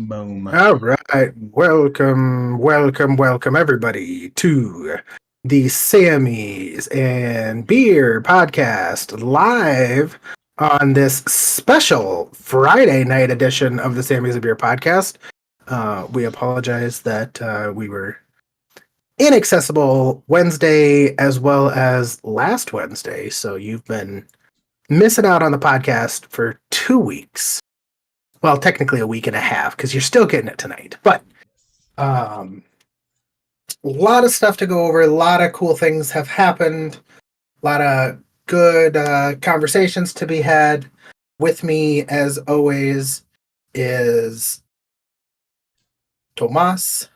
Boom. All right. Welcome, everybody, to the Sammy's and Beer podcast live on this special Friday night edition of the Sammy's and Beer podcast. We apologize that we were inaccessible Wednesday as well as last Wednesday. So you've been missing out on the podcast for 2 weeks. Well, technically a week and a half because you're still getting it tonight. But a lot of stuff to go over. A lot of cool things have happened. A lot of good conversations to be had. With me, as always, is Tomas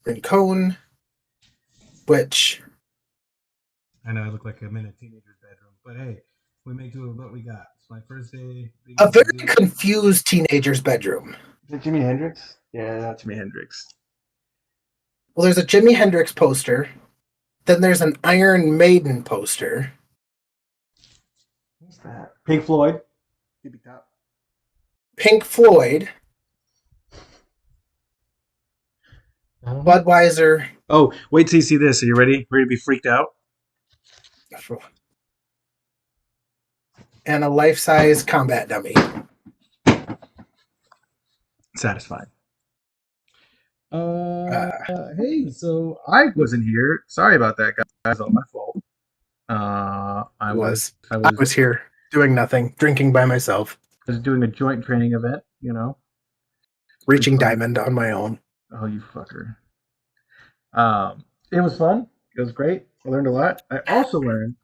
Rincon, which... I know I look like I'm in a teenager's bedroom, but hey, we make do with what we got. It's my first day. A very confused teenager's bedroom. Is it Jimi Hendrix? Yeah, that's Jimi Hendrix. Well, there's a Jimi Hendrix poster. Then there's an Iron Maiden poster. What's that? Pink Floyd. Tippy Top. Pink Floyd. Budweiser. Oh, wait till you see this. Are you ready? Ready to be freaked out? And a life-size combat dummy. Satisfied. Hey, so I wasn't here. Sorry about that, guys. It's all my fault. I was here doing nothing, drinking by myself. I was doing a joint training event, Reaching diamond on my own. Oh, you fucker. It was fun. It was great. I learned a lot. I also learned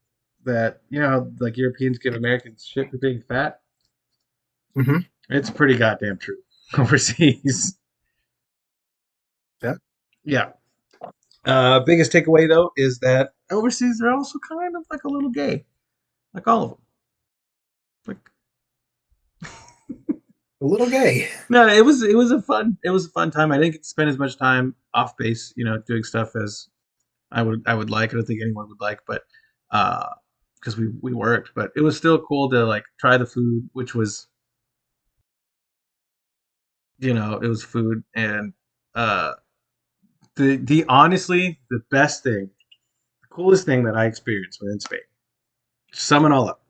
that, how like Europeans give Americans shit for being fat? Mm-hmm. It's pretty goddamn true overseas. Yeah. Yeah. Biggest takeaway, though, is that overseas they're also kind of like a little gay. Like all of them. A little gay. No, it was a fun time. I didn't get to spend as much time off base, doing stuff as I would like. I don't think anyone would like, but because we worked, but it was still cool to like try the food, which was it was food, and the honestly the best thing, the coolest thing that I experienced within Spain. Sum it all up.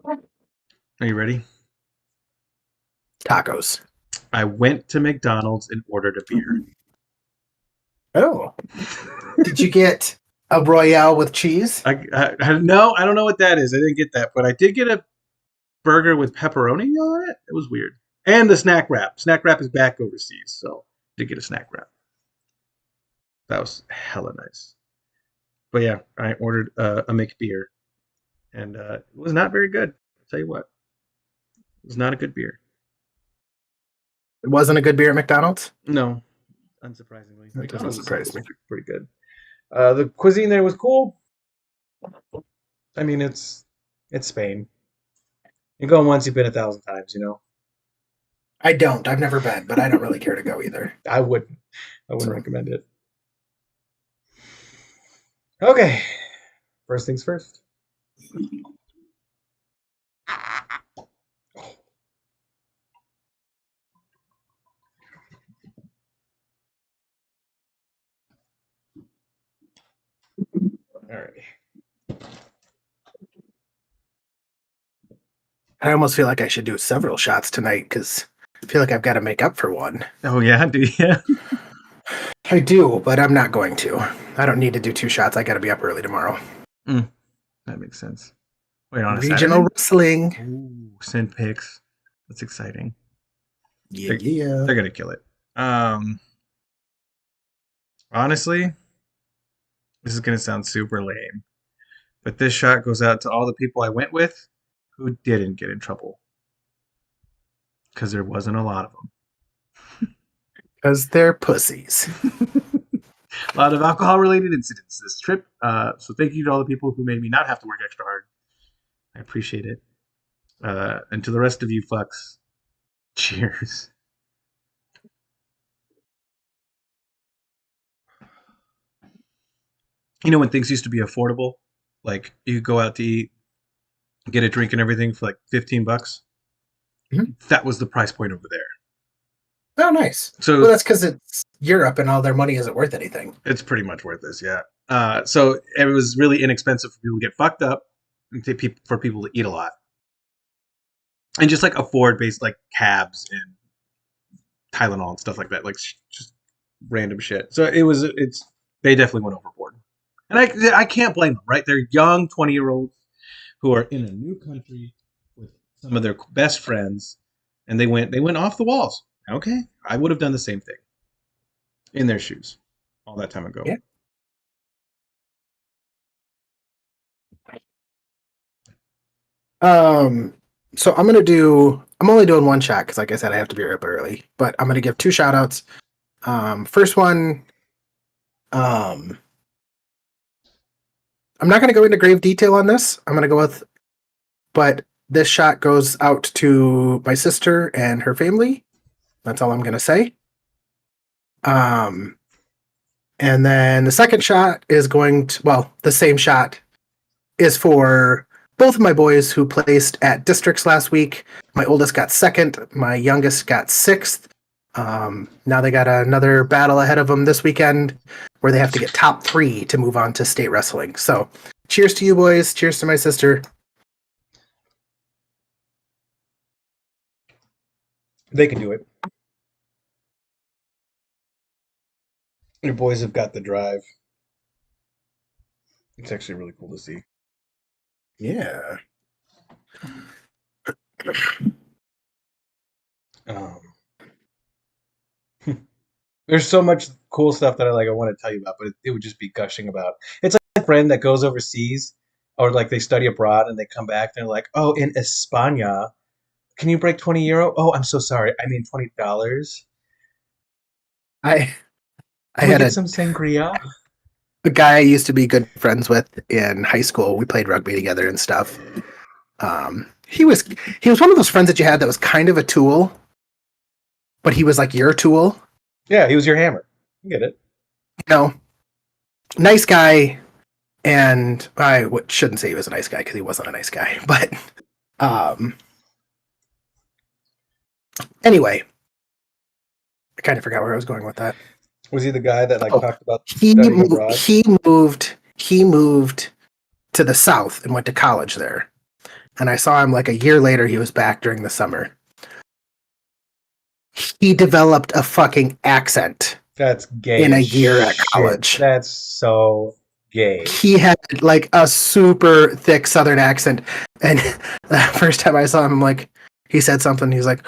Are you ready? Tacos. I went to McDonald's and ordered a beer. Oh. Did you get a Royale with cheese? No, I don't know what that is. I didn't get that, but I did get a burger with pepperoni on it. It was weird. And the snack wrap. Snack wrap is back overseas, so I did get a snack wrap. That was hella nice. But yeah, I ordered a McBeer, and it was not very good. I'll tell you what. It was not a good beer. It wasn't a good beer at McDonald's? No, unsurprisingly. That doesn't surprise me. Pretty good. The cuisine there was cool. I mean, it's Spain. You go once, you've been 1,000 times, I don't. I've never been, but I don't really care to go either. I wouldn't recommend it. Okay. First things first. All right. I almost feel like I should do several shots tonight because I feel like I've got to make up for one. Oh, yeah? Do you? I do, but I'm not going to. I don't need to do 2 shots. I got to be up early tomorrow. That makes sense. Wait, on Regional wrestling. Ooh, Sin Picks. That's exciting. Yeah. They're going to kill it. Honestly, this is going to sound super lame, but this shot goes out to all the people I went with who didn't get in trouble. Because there wasn't a lot of them. Because they're pussies. A lot of alcohol-related incidents this trip. So thank you to all the people who made me not have to work extra hard. I appreciate it. And to the rest of you fucks, cheers. When things used to be affordable, like you could go out to eat, get a drink and everything for like $15. Mm-hmm. That was the price point over there. Oh, nice. So Well, that's because it's Europe and all their money isn't worth anything. it's pretty much worth this, yeah. So it was really inexpensive for people to get fucked up and for people to eat a lot. And just like afford based like cabs and Tylenol and stuff like that, like just random shit. So they definitely went overboard. And I can't blame them, right? They're young 20-year-olds who are in a new country with some of their best friends, and they went off the walls. Okay, I would have done the same thing in their shoes all that time ago. Yeah. So I'm only doing one shot because, like I said, I have to be up early. But I'm gonna give two shout outs. First one, I'm not gonna go into grave detail on this. I'm gonna go with, but this shot goes out to my sister and her family. That's all I'm gonna say. And then the second shot is the same shot is for both of my boys who placed at districts last week. My oldest got second. My youngest got sixth. Now they got another battle ahead of them this weekend where they have to get top 3 to move on to state wrestling. So cheers to you boys. Cheers to my sister. They can do it. Your boys have got the drive. It's actually really cool to see. Yeah. There's so much cool stuff that I want to tell you about, but it would just be gushing about. It's like a friend that goes overseas or like they study abroad and they come back and they're like, oh, in España, can you break 20 euro? Oh, I'm so sorry. I mean $20. I Can we had get some sangria? a guy I used to be good friends with in high school. We played rugby together and stuff. He was one of those friends that you had that was kind of a tool, but he was like your tool. Yeah, he was your hammer. I get it. Nice guy, and I shouldn't say he was a nice guy because he wasn't a nice guy. But anyway, I kind of forgot where I was going with that. Was he the guy that talked about he moved to the South and went to college there, and I saw him like a year later. He was back during the summer. He developed a fucking accent. That's gay. In a year at college. That's so gay. He had like a super thick Southern accent, and the first time I saw him, I'm like, he said something. He's like,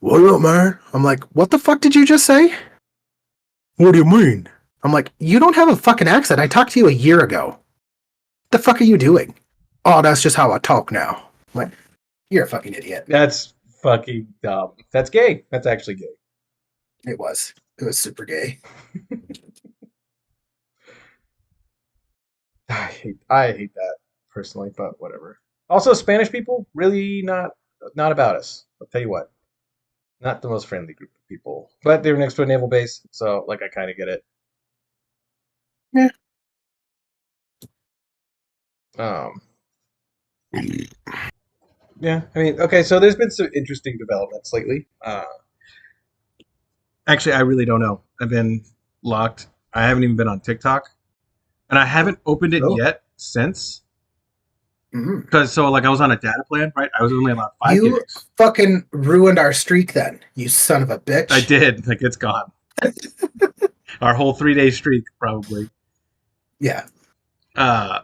"What up, man?" I'm like, "What the fuck did you just say?" "What do you mean?" I'm like, "You don't have a fucking accent. I talked to you a year ago. What the fuck are you doing?" "Oh, that's just how I talk now." I'm like, "You're a fucking idiot." That's fucking dumb. That's gay. That's actually gay. It was super gay. I hate that personally, but whatever. Also, Spanish people really not about us. I'll tell you what, not the most friendly group of people. But they were next to a naval base, so I kind of get it. Yeah. Yeah. I mean, okay. So there's been some interesting developments lately. Actually, I really don't know. I've been locked. I haven't even been on TikTok, and I haven't opened it yet since. Because I was on a data plan, right? I was only allowed 5 gigs. You fucking ruined our streak then, you son of a bitch. I did. It's gone. Our whole 3-day streak, probably. Yeah.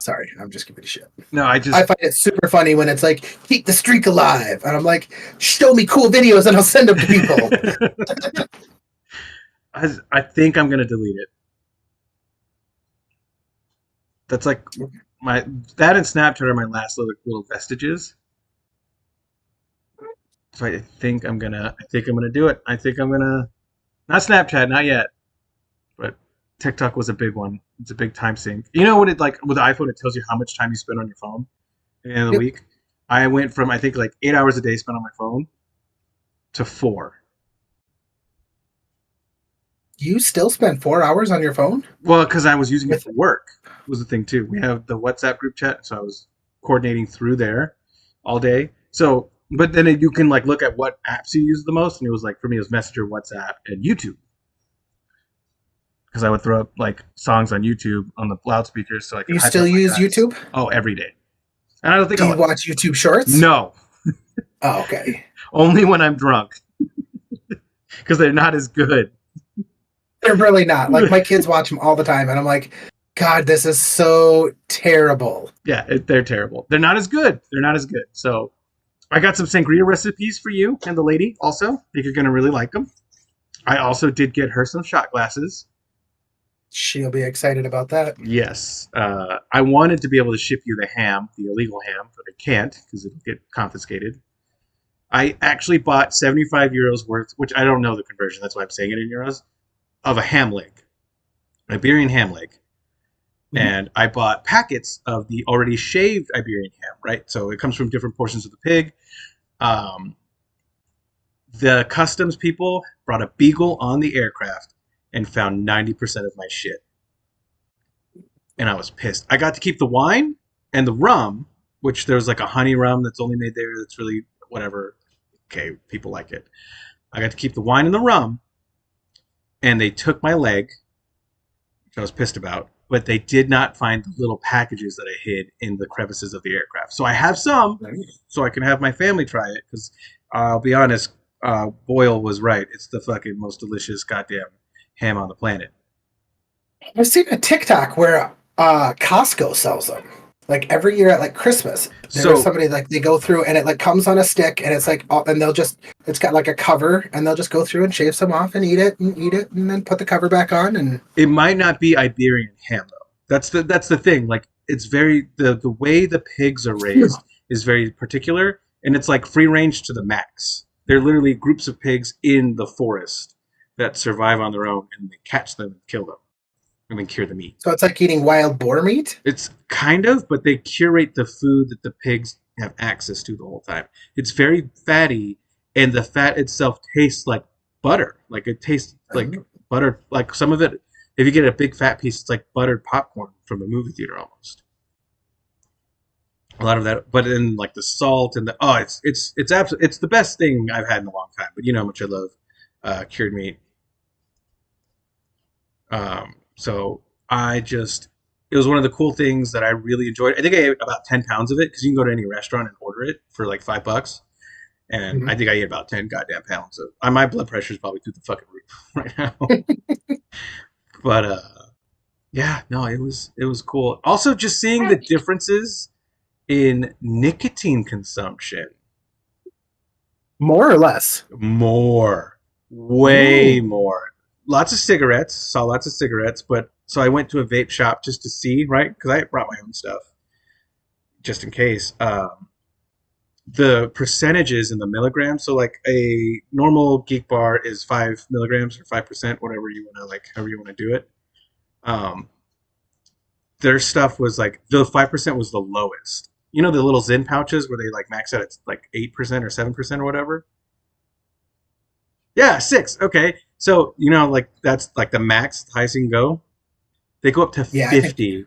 Sorry, I'm just giving you shit. No, I find it super funny when it's like, keep the streak alive. And I'm like, show me cool videos and I'll send them to people. I think I'm going to delete it. That's like that and Snapchat are my last little vestiges. So I think I'm gonna do it. I think I'm gonna not Snapchat, not yet, but TikTok was a big one. It's a big time sink. You know what it like with the iPhone? It tells you how much time you spend on your phone at the end of the week. I went from I think 8 hours a day spent on my phone to 4. You still spend 4 hours on your phone? Well, because I was using it for work. Was the thing too. We have the WhatsApp group chat, so I was coordinating through there all day. So But then you can like look at what apps you use the most, and it was like for me, it was Messenger, WhatsApp, and YouTube. Because I would throw up like songs on YouTube on the loudspeakers, so I could You hype still up my use guys. YouTube? Oh, every day. And I don't think Do you watch YouTube Shorts? No, Oh, okay. only when I'm drunk, because they're not as good. They're really not. Like my kids watch them all the time, and I'm like, God, this is so terrible. Yeah, they're terrible. They're not as good. They're not as good. So I got some sangria recipes for you and the lady also. I think you're going to really like them. I also did get her some shot glasses. She'll be excited about that. Yes. I wanted to be able to ship you the ham, the illegal ham, but I can't because it'll get confiscated. I actually bought 75 euros worth, which I don't know the conversion. That's why I'm saying it in euros, of a ham leg, Iberian ham leg. Mm-hmm. And I bought packets of the already shaved Iberian ham, right? So it comes from different portions of the pig. The customs people brought a beagle on the aircraft and found 90% of my shit. And I was pissed. I got to keep the wine and the rum, which there's like a honey rum that's only made there that's really whatever. Okay, people like it. I got to keep the wine and the rum, and they took my leg, which I was pissed about, but they did not find the little packages that I hid in the crevices of the aircraft. So I have some, so I can have my family try it, because I'll be honest, Boyle was right. It's the fucking most delicious goddamn ham on the planet. I've seen a TikTok where Costco sells them. Like every year at like Christmas, there's somebody like they go through and it like comes on a stick and it's like, and it's got like a cover and they'll just go through and shave some off and eat it and then put the cover back on. And it might not be Iberian ham though. That's the thing. Like it's very, the way the pigs are raised is very particular, and it's like free range to the max. They're literally groups of pigs in the forest that survive on their own, and they catch them and kill them. And then cure the meat. So it's like eating wild boar meat? It's kind of, but they curate the food that the pigs have access to the whole time. It's very fatty, and the fat itself tastes like butter. Like it tastes like butter. Like some of it, if you get a big fat piece, it's like buttered popcorn from a movie theater almost. A lot of that, but then like the salt and it's absolutely, it's the best thing I've had in a long time. But you know how much I love cured meat. So it was one of the cool things that I really enjoyed. I think I ate about 10 pounds of it, because you can go to any restaurant and order it for like $5. And I think I ate about 10 goddamn pounds of my blood pressure is probably through the fucking roof right now. But yeah, no, it was cool. Also just seeing the differences in nicotine consumption. More or less? More. Way more. Lots of cigarettes, saw lots of cigarettes, but so I went to a vape shop just to see, right? Because I brought my own stuff just in case. The percentages in the milligrams, so like a normal Geek Bar is 5 milligrams or 5%, whatever you want to like, however you want to do it. Their stuff was like, the 5% was the lowest. You know the little Zyn pouches where they like max out at like 8% or 7% or whatever? Yeah, 6. Okay. So, you know, like that's like the max, the highest you can go. They go up to 50.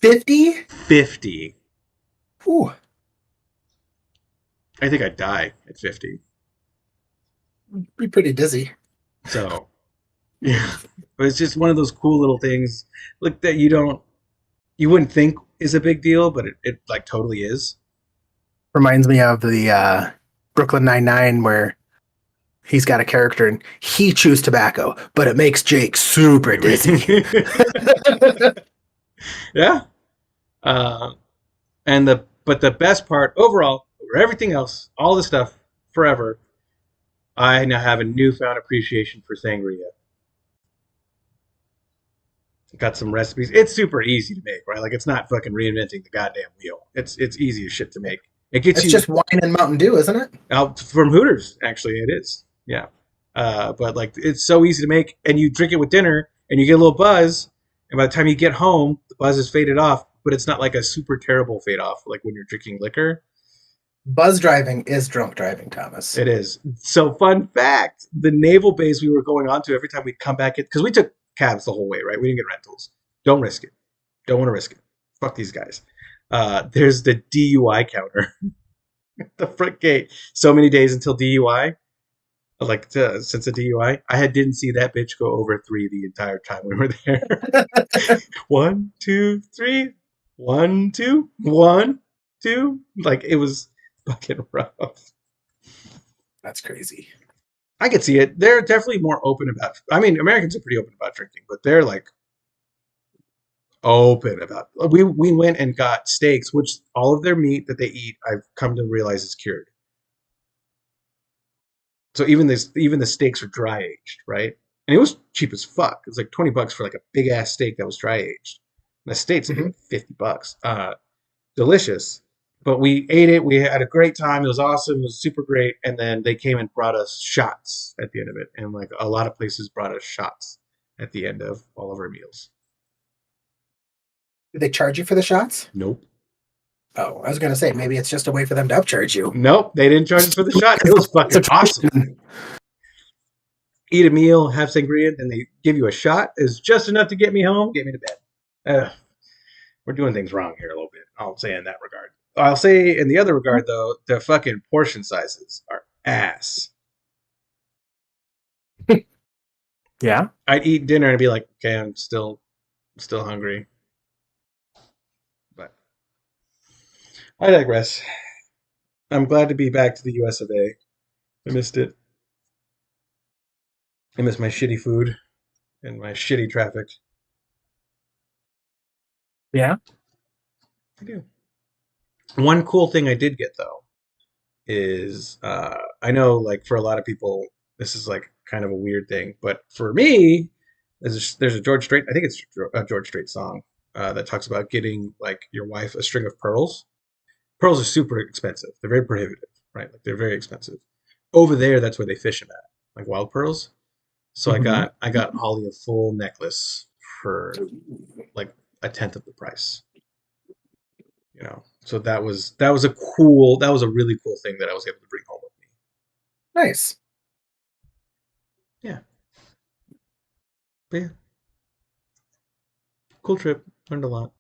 50? 50. Ooh. I think I'd die at 50. Be pretty dizzy. So, yeah. But it's just one of those cool little things like that you wouldn't think is a big deal, but it like totally is. Reminds me of the Brooklyn Nine-Nine where he's got a character and he chews tobacco, but it makes Jake super dizzy. Yeah. But the best part overall, over everything else, all the stuff, forever, I now have a newfound appreciation for sangria. Got some recipes. It's super easy to make, right? Like it's not fucking reinventing the goddamn wheel. It's easy as shit to make. It's just wine and Mountain Dew, isn't it? Out from Hooters, actually, it is. Yeah. But like it's so easy to make, and you drink it with dinner and you get a little buzz, and by the time you get home, the buzz is faded off, but it's not like a super terrible fade off like when you're drinking liquor. Buzz driving is drunk driving, Thomas. It is. So fun fact, the naval base we were going on to every time we'd come back, because we took cabs the whole way, right? We didn't get rentals. Don't risk it. Don't want to risk it. Fuck these guys. There's the DUI counter. The front gate. So many days until DUI. Since a DUI, I didn't see that bitch go over 3 the entire time we were there. 1, 2, 3. 1, 2, 1, 2. Like it was fucking rough. That's crazy. I could see it. They're definitely more open about. I mean, Americans are pretty open about drinking, but they're like open about. We went and got steaks, which all of their meat that they eat, I've come to realize is cured. So even the steaks are dry aged, right? And it was cheap as fuck. It was like $20 for like a big ass steak that was dry aged. And the steaks like $50. Delicious. But we ate it. We had a great time. It was awesome. It was super great. And then they came and brought us shots at the end of it. And like a lot of places brought us shots at the end of all of our meals. Did they charge you for the shots? Nope. Oh, I was going to say, maybe it's just a way for them to upcharge you. Nope. They didn't charge us for the shot. It was fucking awesome. Eat a meal, have sangria, and they give you a shot. Is just enough to get me home, get me to bed. We're doing things wrong here a little bit. I'll say in that regard. I'll say in the other regard, though, the fucking portion sizes are ass. Yeah? I'd eat dinner and be like, okay, I'm still hungry. But I digress. I'm glad to be back to the US of A. I missed it. I miss my shitty food and my shitty traffic. Yeah? I do. One cool thing I did get, though, is I know, like, for a lot of people, this is, like, kind of a weird thing. But for me, there's a George Strait, I think it's a George Strait song that talks about getting, like, your wife a string of pearls. Pearls are super expensive. They're very prohibitive, right? Like, they're very expensive. Over there, that's where they fish them at, like wild pearls. So I got Holly a full necklace for, like, a tenth of the price. You know, so that was a really cool thing that I was able to bring home with me. Nice. Yeah. But yeah. Cool trip. Learned a lot.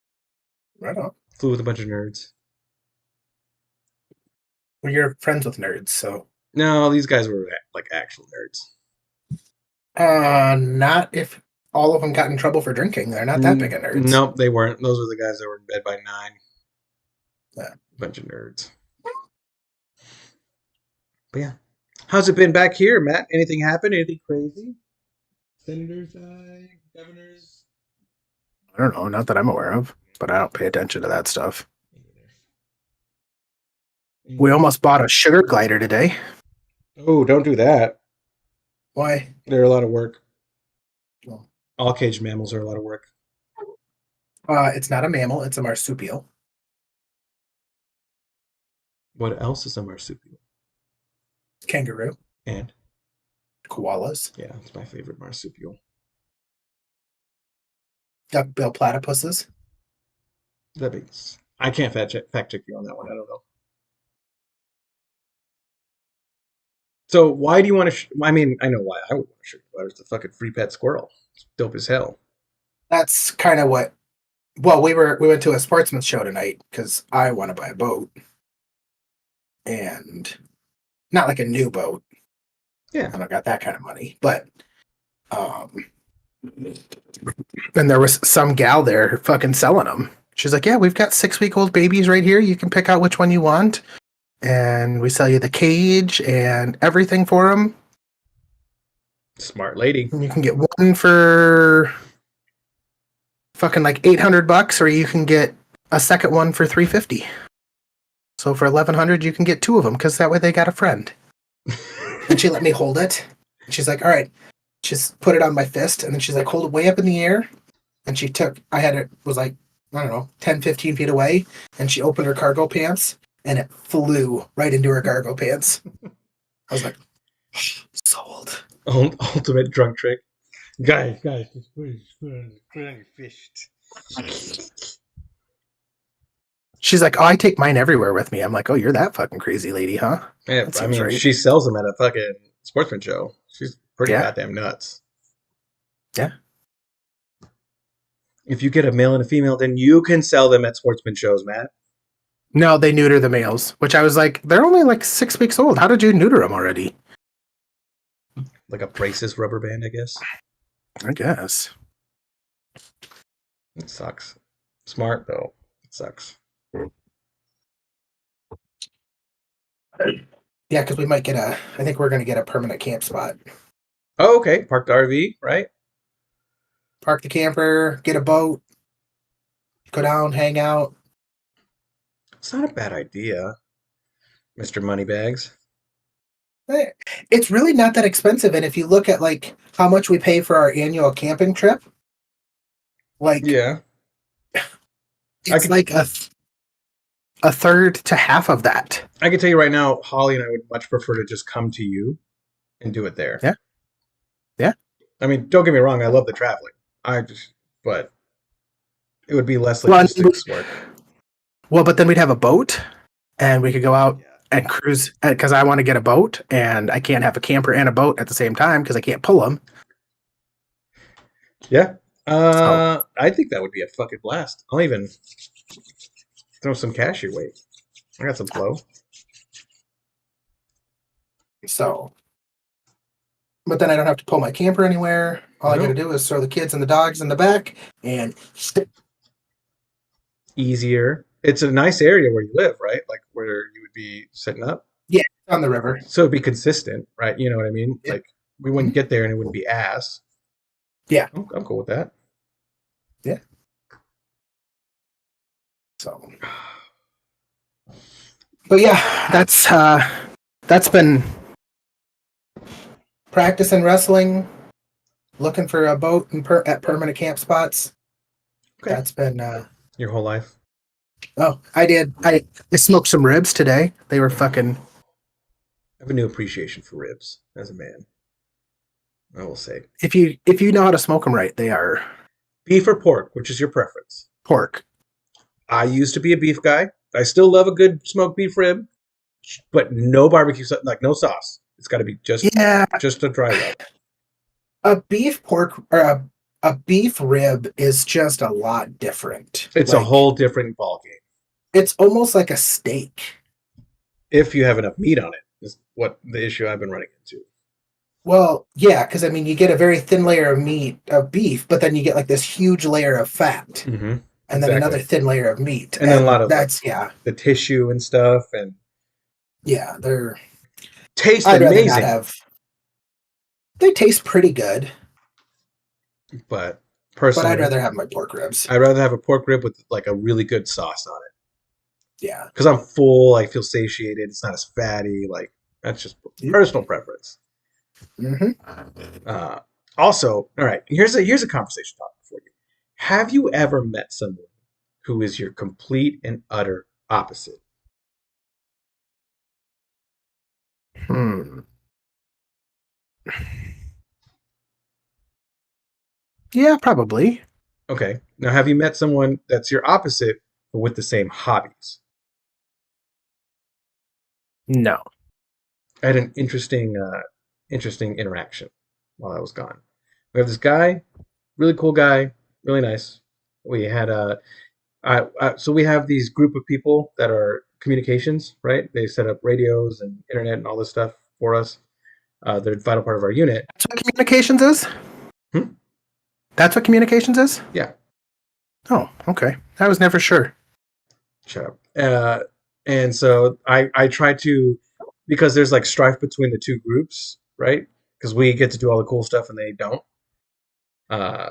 Right on. Flew with a bunch of nerds. Well, you're friends with nerds, so. No, these guys were like actual nerds. Not if all of them got in trouble for drinking. They're not that big of nerds. Nope, they weren't. Those were the guys that were in bed by 9. Yeah. Bunch of nerds. But yeah. How's it been back here, Matt? Anything happen? Anything crazy? Senators, governors? I don't know. Not that I'm aware of, but I don't pay attention to that stuff. We almost bought a sugar glider today. Oh, don't do that. Why? They're a lot of work. Well, all caged mammals are a lot of work. It's not a mammal. It's a marsupial. What else is a marsupial? Kangaroo. And? Koalas. Yeah, it's my favorite marsupial. Duck-bill platypuses. That means I can't fact check you on that one. I don't know. So why do you want to? I mean, I know why I would want to sugar glider. It's a fucking free pet squirrel. It's dope as hell. That's kind of what. Well, we went to a sportsman's show tonight because I want to buy a boat, and not like a new boat. Yeah, I don't got that kind of money, but and there was some gal there fucking selling them. She's like, "Yeah, we've got 6-week-old babies right here. You can pick out which one you want." And we sell you the cage and everything for them. Smart lady. And you can get one for fucking like $800, or you can get a second one for $350. So for $1,100, you can get 2 of them because that way they got a friend. And she let me hold it. She's like, "All right." She's put it on my fist, and then she's like, "Hold it way up in the air." And she took. I had it was like, I don't know, 10, 15 feet away, and she opened her cargo pants. And it flew right into her cargo pants. I was like, sold. Ultimate drunk trick. Guys, just put it on your fist. She's like, "Oh, I take mine everywhere with me." I'm like, "Oh, you're that fucking crazy lady, huh?" Yeah, I mean, she sells them at a fucking sportsman show. She's pretty goddamn nuts. Yeah. If you get a male and a female, then you can sell them at sportsman shows, Matt. No, they neuter the males, which I was like, they're only like 6 weeks old. How did you neuter them already? Like a braces rubber band, I guess. I guess. It sucks. Smart though. It sucks. Yeah, because we might get I think we're going to get a permanent camp spot. Oh, okay. Park the RV, right? Park the camper, get a boat, go down, hang out. It's not a bad idea, Mr. Moneybags. It's really not that expensive. And if you look at like how much we pay for our annual camping trip, like Yeah. it's like a third to half of that. I can tell you right now, Holly and I would much prefer to just come to you and do it there. Yeah. Yeah. I mean, don't get me wrong, I love the traveling. But it would be less logistics work. Well, but then we'd have a boat and we could go out and cruise because I want to get a boat and I can't have a camper and a boat at the same time because I can't pull them. Yeah. I think that would be a fucking blast. I'll even throw some cash your way. I got some flow. So, but then I don't have to pull my camper anywhere. All I got to do is throw the kids and the dogs in the back and easier. It's a nice area where you live, right? Like where you would be setting up. Yeah, on the river. So it'd be consistent, right? You know what I mean? Yeah. Like we wouldn't get there and it wouldn't be ass. Yeah. I'm cool with that. Yeah. So, but yeah, that's been practicing wrestling, looking for a boat and at permanent camp spots. Okay. That's been your whole life. Oh, I did. I smoked some ribs today. They were fucking. I have a new appreciation for ribs as a man. I will say. If you know how to smoke them right, they are beef or pork, which is your preference? Pork. I used to be a beef guy. I still love a good smoked beef rib, but no barbecue, like no sauce. It's got to be just a dry rub. A beef pork or a beef rib is just a lot different. It's like, a whole different ballgame. It's almost like a steak. If you have enough meat on it, is what the issue I've been running into. Well, yeah, because I mean, you get a very thin layer of beef, but then you get like this huge layer of fat, and then another thin layer of meat, and then a lot of that's the tissue and stuff, and they're taste amazing. They taste pretty good, but personally, I'd rather have my pork ribs. I'd rather have a pork rib with like a really good sauce on it. Yeah, because I'm full. I feel satiated. It's not as fatty. Like that's just personal preference. Also, all right. Here's a conversation topic for you. Have you ever met someone who is your complete and utter opposite? Yeah, probably. Okay. Now, have you met someone that's your opposite but with the same hobbies? No. I had an interesting interaction while I was gone. We have this guy, really cool guy, really nice. We had so we have these group of people that are communications, right? They set up radios and internet and all this stuff for us. They're a vital part of our unit. That's what communications is? That's what communications is? Yeah. Oh, okay. I was never sure. Shut up. And so I try to, because there's like strife between the two groups, right? Because we get to do all the cool stuff and they don't.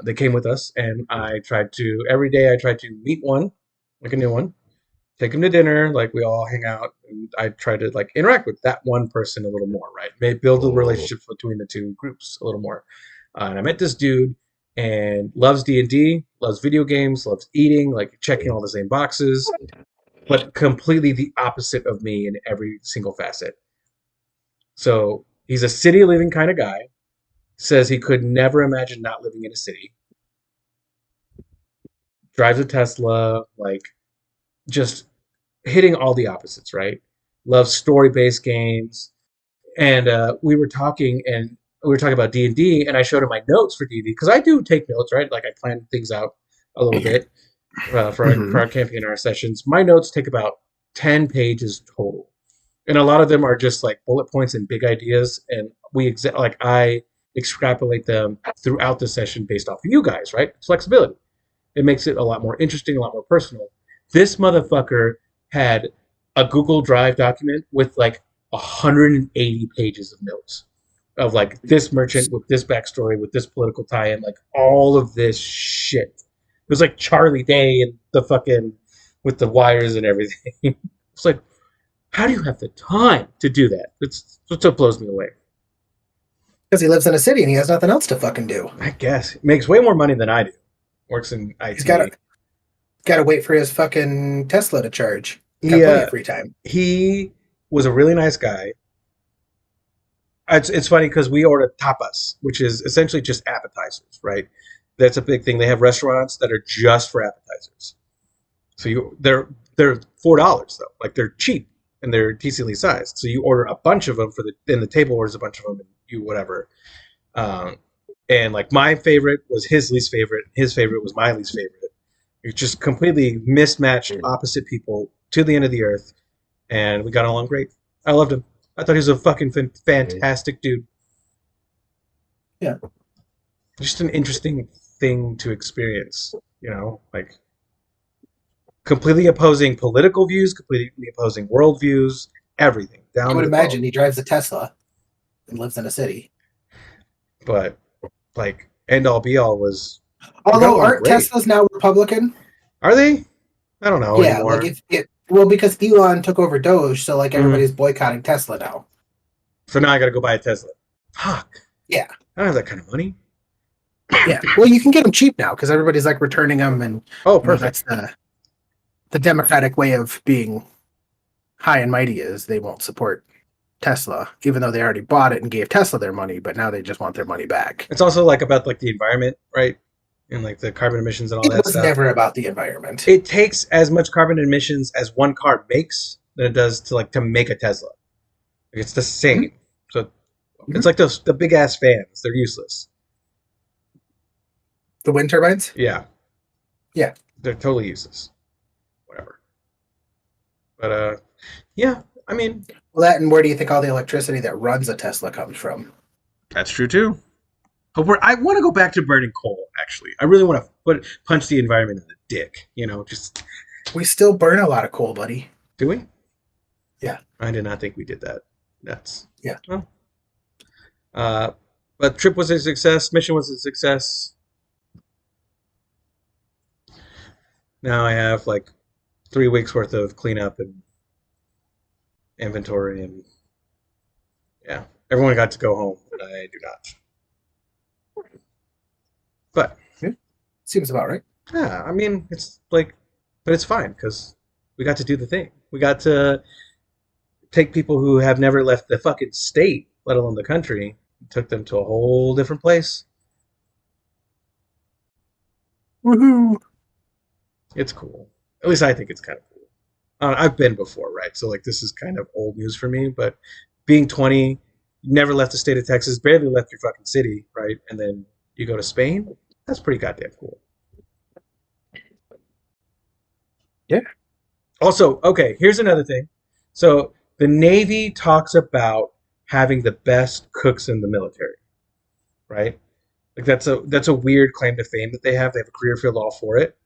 They came with us, and every day I try to meet one, like a new one, take them to dinner, like we all hang out, and I try to like interact with that one person a little more, right? Maybe build the relationships between the two groups a little more. And I met this dude, and loves D&D, loves video games, loves eating, like checking all the same boxes, but completely the opposite of me in every single facet. So he's a city living kind of guy. Says he could never imagine not living in a city. Drives a Tesla, like just hitting all the opposites, right? Loves story-based games. And we were talking about D&D, and I showed him my notes for D&D, because I do take notes, right? Like I plan things out a little bit for our camping and our sessions. My notes take about 10 pages total. And a lot of them are just like bullet points and big ideas. And I extrapolate them throughout the session based off of you guys, right? It's flexibility. It makes it a lot more interesting, a lot more personal. This motherfucker had a Google Drive document with like 180 pages of notes of like this merchant with this backstory, with this political tie-in, like all of this shit. It was like Charlie Day and the fucking with the wires and everything. It's like, how do you have the time to do that? It's what blows me away. Because he lives in a city and he has nothing else to fucking do. I guess he makes way more money than I do. Works in IT. He's got to wait for his fucking Tesla to charge. Got plenty of free time. He was a really nice guy. It's funny because we ordered tapas, which is essentially just appetizers, right? That's a big thing. They have restaurants that are just for appetizers. So they're $4 though, like they're cheap and they're decently sized. So you order a bunch of them and the table orders a bunch of them and you whatever. And like my favorite was his least favorite. His favorite was my least favorite. It's just completely mismatched opposite people to the end of the earth. And we got along great. I loved him. I thought he was a fucking fantastic dude. Yeah. Just an interesting thing to experience, like completely opposing political views, completely opposing worldviews, everything. I would imagine he drives a Tesla and lives in a city. But like end all be all was. Although aren't Teslas now Republican? Are they? I don't know anymore. Well, because Elon took over Doge, so like everybody's boycotting Tesla now. So now I got to go buy a Tesla. Fuck. Yeah. I don't have that kind of money. Yeah. Well, you can get them cheap now because everybody's like returning them, and perfect. That's the democratic way of being high and mighty is they won't support Tesla, even though they already bought it and gave Tesla their money, but now they just want their money back. It's also like about like the environment, right? And like the carbon emissions and all that stuff. It was never about the environment. It takes as much carbon emissions as one car makes than it does to make a Tesla. Like it's the same. Mm-hmm. So it's like the big ass fans. They're useless. The wind turbines? Yeah. Yeah. They're totally useless. Whatever. But yeah, I mean, well, that and where do you think all the electricity that runs a Tesla comes from? That's true too. I want to go back to burning coal. Actually, I really want to punch the environment in the dick. Just we still burn a lot of coal, buddy. Do we? Yeah, I did not think we did that. That's yeah. Well, but trip was a success. Mission was a success. Now I have like 3 weeks worth of cleanup and inventory, and yeah, everyone got to go home, and I do not. But seems about right. Yeah, I mean, it's like, but it's fine because we got to do the thing. We got to take people who have never left the fucking state, let alone the country, and took them to a whole different place. Woohoo! It's cool. At least I think it's kind of cool. I've been before, right? So like, this is kind of old news for me. But being 20, never left the state of Texas, barely left your fucking city, right? And then you go to Spain. That's pretty goddamn cool. Yeah. Also, okay, here's another thing. So the Navy talks about having the best cooks in the military, right? Like that's a weird claim to fame that they have. They have a career field all for it.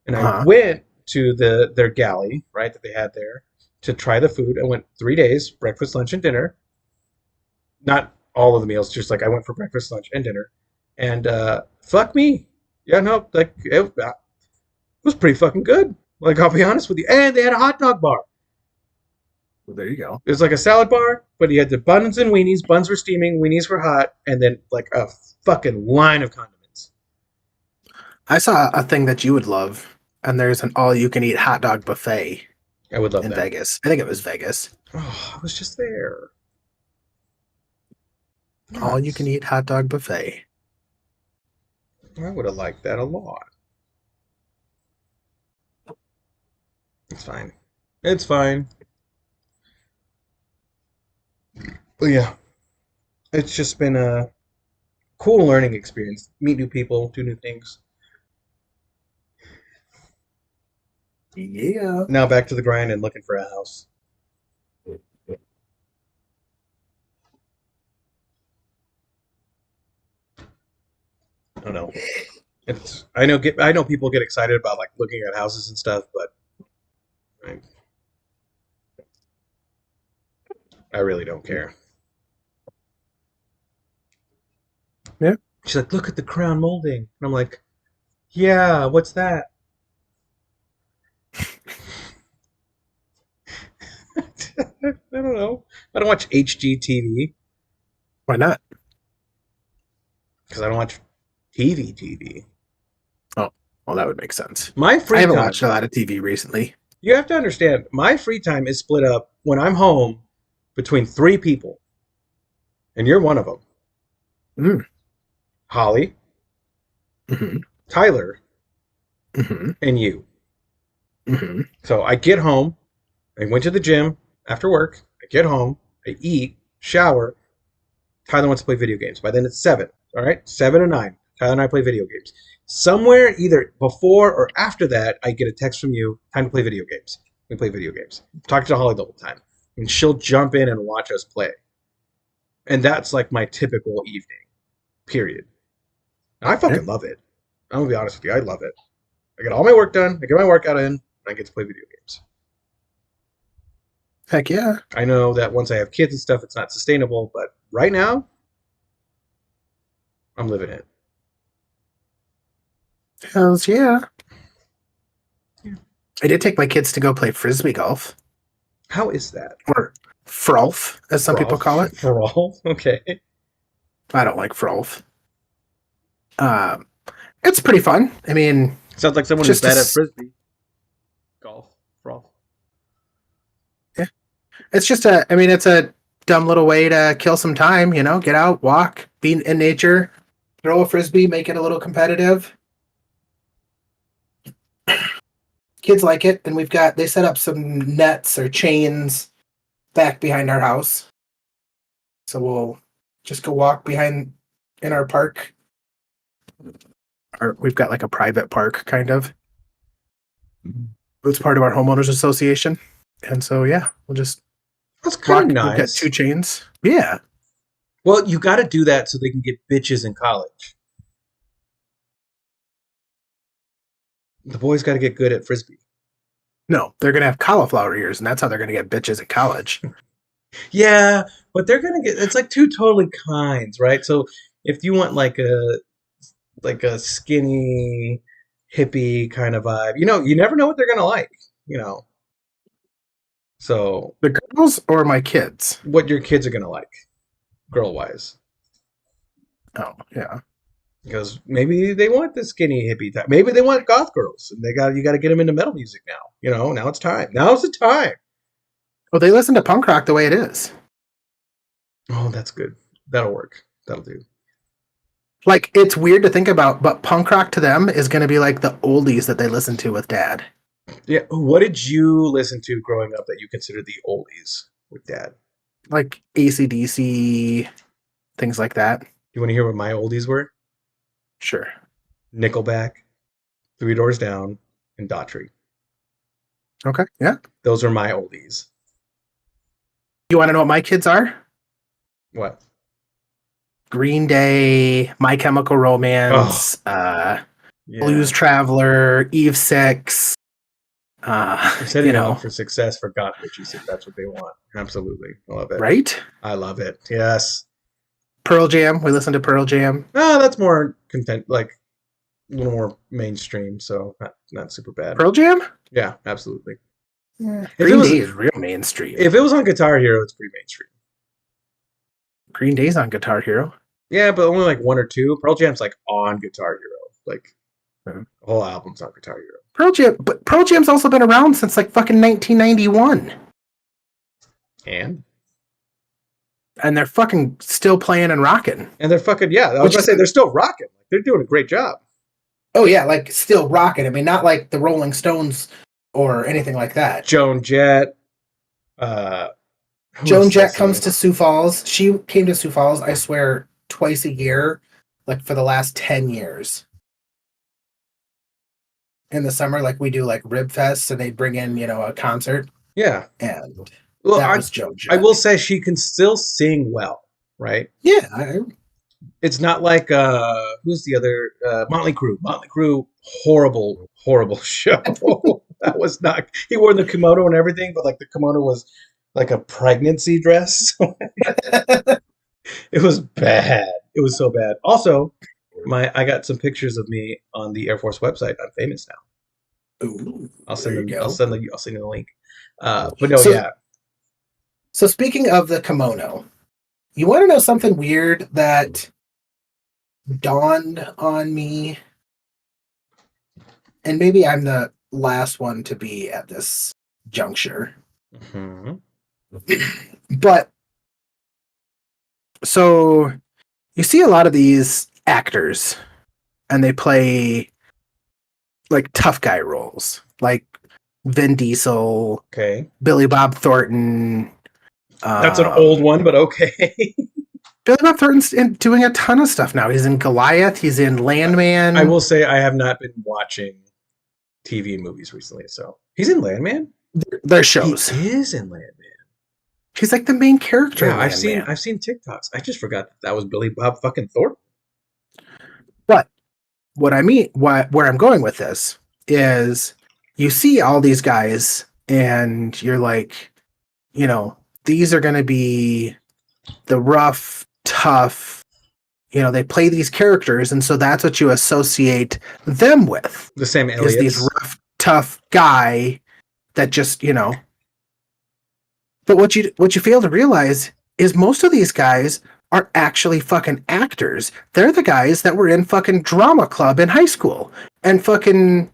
And I went to their galley, right, that they had there to try the food. I went 3 days, breakfast, lunch, and dinner. Not all of the meals, just like I went for breakfast, lunch, and dinner. And fuck me. Yeah, no, like it was pretty fucking good. Like, I'll be honest with you. And they had a hot dog bar. Well, there you go. It was like a salad bar, but you had the buns and weenies. Buns were steaming, weenies were hot, and then like a fucking line of condiments. I saw a thing that you would love, and there's an all-you-can-eat hot dog buffet. I would love in that. Vegas. I think it was Vegas. Oh, I was just there. All-you-can-eat hot dog buffet. I would have liked that a lot. It's fine. It's fine. But yeah, it's just been a cool learning experience. Meet new people, do new things. Yeah. Now back to the grind and looking for a house. I don't know. I know people get excited about like looking at houses and stuff, but I really don't care. Yeah. She's like, look at the crown molding. And I'm like, yeah, what's that? I don't know. I don't watch HGTV Why not? because I don't watch TV. Oh, well, that would make sense. My I free haven't time, watched a lot of TV recently. you have to understand, my free time is split up when I'm home between three people, and you're one of them. Mm. Holly, Hmm. Tyler, Hmm. and you. Hmm. So I get home, I went to the gym after work, I get home, I eat, shower. Tyler wants to play video games. By then it's 7. All right? 7 or 9. Tyler and I play video games. Somewhere either before or after that, I get a text from you, time to play video games. We play video games. Talk to Holly the whole time. And she'll jump in and watch us play. And that's like my typical evening. Period. And I fucking love it. I'm gonna be honest with you, I love it. I get all my work done, I get my workout in, and I get to play video games. Heck yeah. I know that once I have kids and stuff, it's not sustainable, but right now, I'm living it. Hells yeah. Yeah. I did take my kids to go play frisbee golf. How is that? Or frolf, as some people call it. Frolf? Okay. I don't like frolf. It's pretty fun. I mean, Sounds like someone who's just bad at frisbee. Golf. Frolf. yeah, it's just it's a dumb little way to kill some time, get out, walk, be in nature, throw a frisbee, make it a little competitive. Kids like it, and they set up some nets or chains back behind our house. So we'll just go walk in our park. We've got like a private park, kind of. It's part of our homeowners association. And so, yeah, we'll just That's kind of We've got nice. 2 chains. Yeah. Well, you got to do that so they can get bitches in college. The boys got to get good at frisbee. No, they're going to have cauliflower ears, and that's how they're going to get bitches at college. Yeah, but they're gonna get. It's like two totally kinds, right? So if you want like a skinny hippie kind of vibe, you never know what they're gonna like. So The girls or my kids? what your kids are gonna like, girl wise. Oh, yeah. Because maybe they want the skinny hippie type. Maybe they want goth girls, and you got to get them into metal music now. Now it's time. Now's the time. Well, they listen to punk rock the way it is. Oh, that's good. That'll work. That'll do. Like, it's weird to think about, but punk rock to them is going to be like the oldies that they listen to with dad. Yeah. What did you listen to growing up that you considered the oldies with dad? Like AC/DC, things like that. You want to hear what my oldies were? Sure. Nickelback, Three Doors Down, and Daughtry. Okay, yeah. Those are my oldies. You want to know what my kids are? What? Green Day, My Chemical Romance, Yeah. Blues Traveler, Eve 6. They're setting them up for success for goth bitches if that's what they want. Absolutely. I love it. Right? I love it. Yes. Pearl Jam. We listen to Pearl Jam. No, that's more like a little more mainstream, so not super bad. Pearl Jam? Yeah, absolutely. Yeah. Green Day is real mainstream. If it was on Guitar Hero, it's pretty mainstream. Green Day's on Guitar Hero. Yeah, but only like 1 or 2. Pearl Jam's like on Guitar Hero. Like the whole album's on Guitar Hero. But Pearl Jam's also been around since like fucking 1991. And they're fucking still playing and rocking. And they're fucking, yeah. I was going to say, they're still rocking. They're doing a great job. Oh, yeah, like still rocking. I mean, not like the Rolling Stones or anything like that. Joan Jett. Joan Jett comes to Sioux Falls. She came to Sioux Falls, I swear, twice a year, like for the last 10 years. in the summer, like we do like Rib Fest, and they bring in, a concert, Yeah. and Well, that was Joan I Jett. will say she can still sing well, right? Yeah, It's not like who's the other Motley Crue. Motley Crue, horrible show. That was not. He wore the kimono and everything, but like the kimono was like a pregnancy dress. It was bad. It was so bad. Also, I got some pictures of me on the Air Force website. I'm famous now. ooh, I'll there send you them. go. I'll send you the link. But no, So, yeah. so speaking of the kimono, you want to know something weird that dawned on me, and maybe I'm the last one to be at this juncture. Mhm. But so you see a lot of these actors and they play like tough guy roles, like Vin Diesel, Okay, Billy Bob Thornton. that's an old one, but okay. Billy Bob Thornton's doing a ton of stuff now. He's in Goliath. He's in Landman. I will say I have not been watching TV and movies recently. So he's in Landman. Their He shows. is in Landman. He's like the main character. Yeah, in Landman. I've seen TikToks. I just forgot that was Billy Bob fucking Thornton. But what I mean, where I'm going with this is, you see all these guys, and you're like, these are going to be the rough, tough. They play these characters, and so that's what you associate them with. The same Is aliens. these rough, tough guy that just. But what you fail to realize is most of these guys are actually fucking actors. They're the guys that were in fucking drama club in high school, and fucking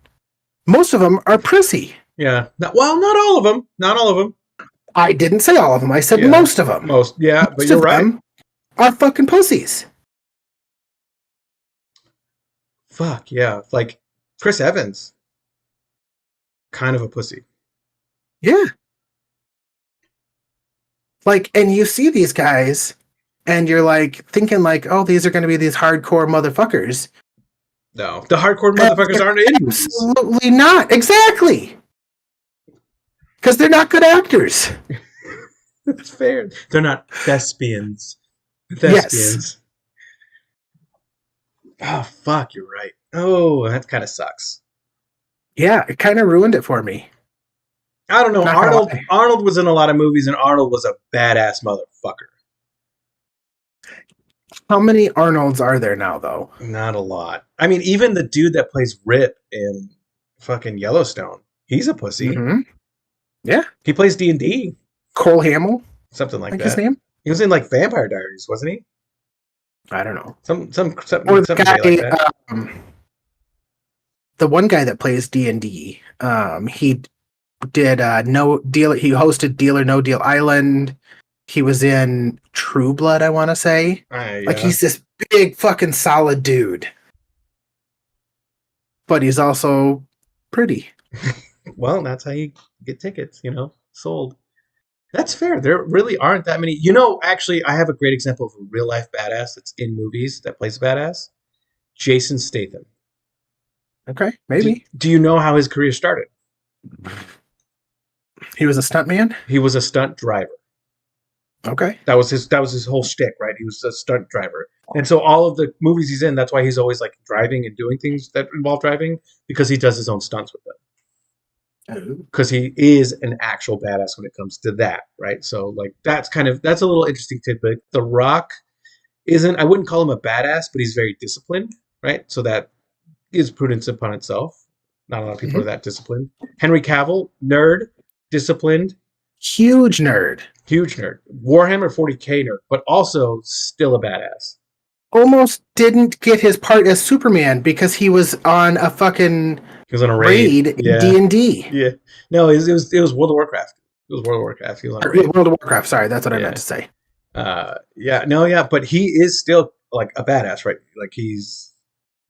most of them are prissy. Yeah. Well, not all of them. Not all of them. I didn't say all of them. I said Yeah. most of them. Most. Yeah, Most but you're of right. them are fucking pussies. Fuck yeah. Like Chris Evans, kind of a pussy. Yeah. Like, and you see these guys, and you're like thinking like, oh, these are going to be these hardcore motherfuckers. No, the hardcore motherfuckers aren't in movies. Absolutely not. Exactly. Because they're not good actors. That's fair. They're not thespians. Thespians. Oh fuck, you're right. Oh, that kind of sucks. Yeah, it kind of ruined it for me. I don't know. Not gonna lie. Arnold was in a lot of movies, and Arnold was a badass motherfucker. How many Arnolds are there now, though? Not a lot. I mean, even the dude that plays Rip in fucking Yellowstone, he's a pussy. Mm-hmm. Yeah. He plays D&D. Cole Hamill, Something like that. his name? He was in like Vampire Diaries, wasn't he? I don't know. Something Or the something guy, like that. The one guy that plays D&D, he did No Deal. He hosted Deal or No Deal Island. He was in True Blood, I want to say. Like, he's this big fucking solid dude. But he's also pretty. Well, that's how you get tickets, sold. That's fair. There really aren't that many. Actually, I have a great example of a real life badass that's in movies that plays badass. Jason Statham. Okay, maybe. Do you know how his career started? He was a stuntman? He was a stunt driver. Okay. That was his whole shtick, right? He was a stunt driver. And so all of the movies he's in, that's why he's always like driving and doing things that involve driving, because he does his own stunts with them. Because he is an actual badass when it comes to that, right? So like that's a little interesting tidbit. The Rock I wouldn't call him a badass, but he's very disciplined, right? So that is prudence upon itself. Not a lot of people are that disciplined. Henry Cavill, nerd, disciplined. Huge nerd. Warhammer 40K nerd, but also still a badass. Almost didn't get his part as Superman because he was on a fucking raid in D&D. Yeah. No, it was World of Warcraft. It was World of Warcraft. He was on a raid. World of Warcraft, sorry, that's what I meant to say. But he is still like a badass, right? Like he's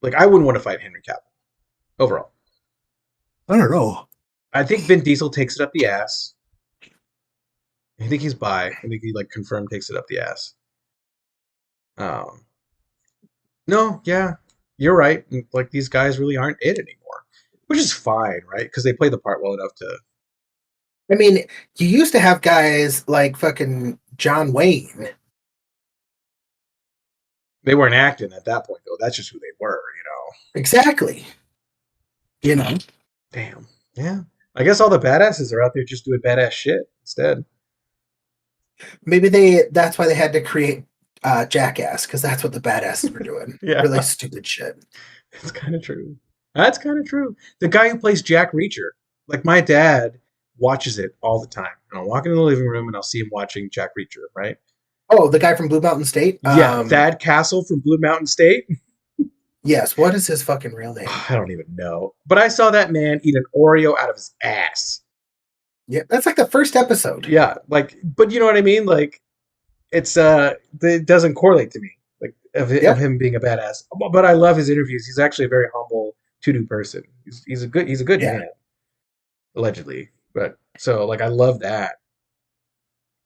like, I wouldn't want to fight Henry Cavill overall. I don't know. I think Vin Diesel takes it up the ass. I think he's bi. I think he like confirmed takes it up the ass. No, yeah, you're right. Like these guys really aren't it anymore. which is fine, right? Because they play the part well enough to. I mean, you used to have guys like fucking John Wayne. They weren't acting at that point, though. That's just who they were, Exactly. You know. Damn. Yeah. I guess all the badasses are out there just doing badass shit instead. Maybe that's why they had to create Jackass, because that's what the badasses were doing. Yeah. Really stupid shit. It's kind of true. That's kind of true. The guy who plays Jack Reacher, like my dad watches it all the time. And I'll walk into the living room and I'll see him watching Jack Reacher, right? Oh, the guy from Blue Mountain State? Yeah, Thad Castle from Blue Mountain State. Yes, what is his fucking real name? I don't even know. But I saw that man eat an Oreo out of his ass. Yeah, that's like the first episode. Yeah, like, but you know what I mean? Like, it doesn't correlate to me, like, of him being a badass. But I love his interviews. He's actually a very humble, to-do person. He's a good man, allegedly. But so, like, I love that.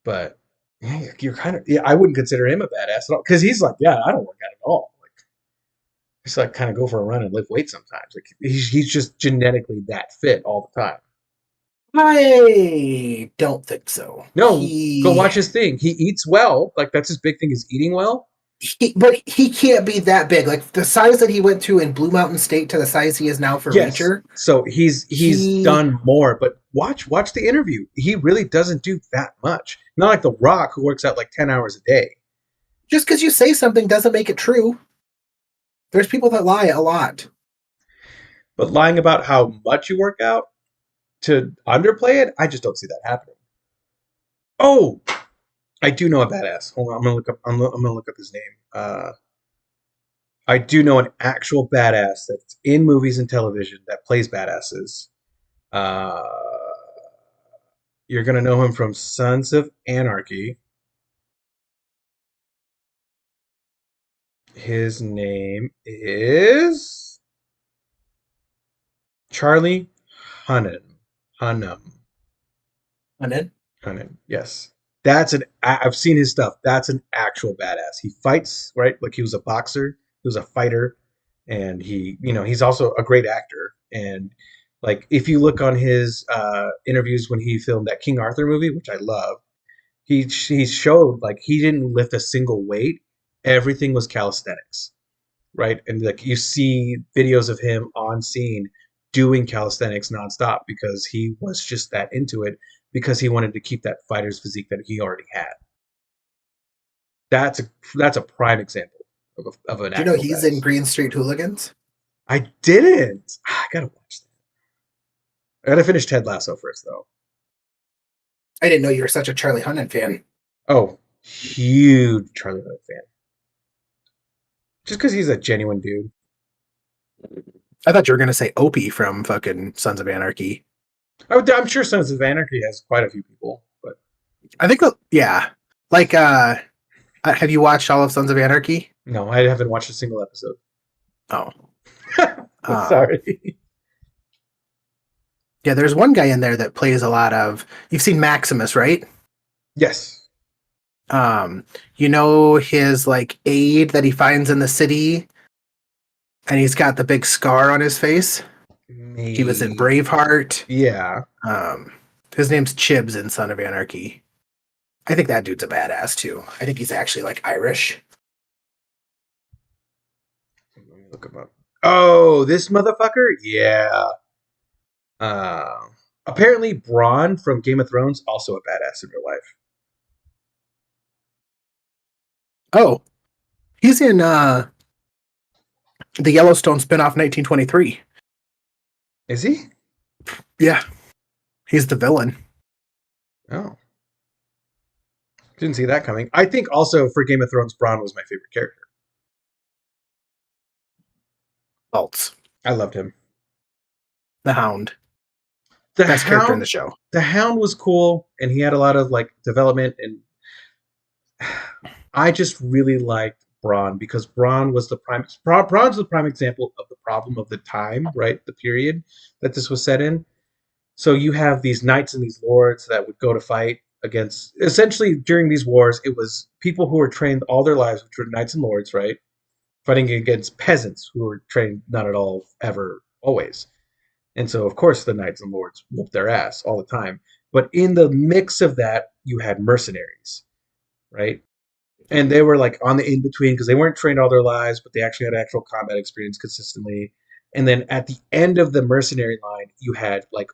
But yeah, you're kind of I wouldn't consider him a badass at all because he's like, yeah, I don't work out at all. Like, just like kind of go for a run and lift weights sometimes. Like he's just genetically that fit all the time. I don't think so. No, go watch his thing. He eats well. Like that's his big thing is eating well. But he can't be that big. Like the size that he went to in Blue Mountain State to the size he is now for Reacher. So he's done more. But watch the interview. He really doesn't do that much. Not like The Rock, who works out like 10 hours a day. Just because you say something doesn't make it true. There's people that lie a lot. But lying about how much you work out to underplay it, I just don't see that happening. Oh, I do know a badass. Hold on, I'm gonna look up his name. I do know an actual badass that's in movies and television that plays badasses. You're gonna know him from Sons of Anarchy. His name is Charlie Hunnam. Hunnam, yes. I've seen his stuff. That's an actual badass. He fights, right? Like he was a boxer, he was a fighter, and he's also a great actor. And like if you look on his interviews when he filmed that King Arthur movie, which I love, he showed like he didn't lift a single weight. Everything was calisthenics, right? And like you see videos of him on scene doing calisthenics nonstop because he was just that into it because he wanted to keep that fighter's physique that he already had. That's a prime example of an. Do you know he's in Green Street Hooligans? I didn't. I gotta watch that. I gotta finish Ted Lasso first, though. I didn't know you were such a Charlie Hunnam fan. Oh, huge Charlie Hunnam fan. Just because he's a genuine dude. I thought you were going to say Opie from fucking Sons of Anarchy. I'm sure Sons of Anarchy has quite a few people, but I think, yeah. Like, have you watched all of Sons of Anarchy? No, I haven't watched a single episode. Oh. Sorry. Yeah, there's one guy in there that plays a lot of... You've seen Maximus, right? Yes. You know his, like, aide that he finds in the city? And he's got the big scar on his face? Maybe. He was in Braveheart. Yeah. His name's Chibs in Son of Anarchy. I think that dude's a badass, too. I think he's actually, like, Irish. Let me look him up. Oh, this motherfucker? Yeah. Apparently Bronn from Game of Thrones, also a badass in real life. Oh. He's in, the Yellowstone spinoff 1923. Is he? Yeah. He's the villain. Oh. Didn't see that coming. I think also for Game of Thrones, Bronn was my favorite character. False. I loved him. The Hound. Best character in the show. The Hound was cool, and he had a lot of like development, and I just really liked Bronn because Bronn was the prime. Bronn's the prime example of the problem of the time, right? The period that this was set in. So you have these knights and these lords that would go to fight against. Essentially, during these wars, it was people who were trained all their lives, which were knights and lords, right? Fighting against peasants who were trained not at all, ever, always. And so, of course, the knights and lords whooped their ass all the time. But in the mix of that, you had mercenaries, right? And they were like on the in between because they weren't trained all their lives, but they actually had actual combat experience consistently. And then at the end of the mercenary line, you had like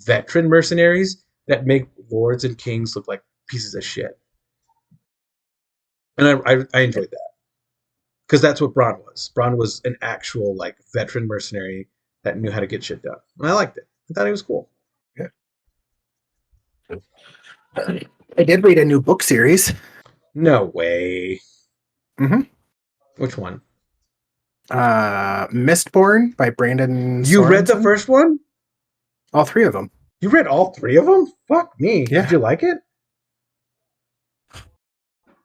veteran mercenaries that make lords and kings look like pieces of shit. And I enjoyed that because that's what Braun was. Braun was an actual like veteran mercenary that knew how to get shit done. And I liked it. I thought it was cool. Yeah. I did read a new book series. No way. Mm-hmm. Which one? Mistborn by Brandon You read the Sorensen. first one? All three of them. You read all three of them? Fuck me. Yeah. Did you like it?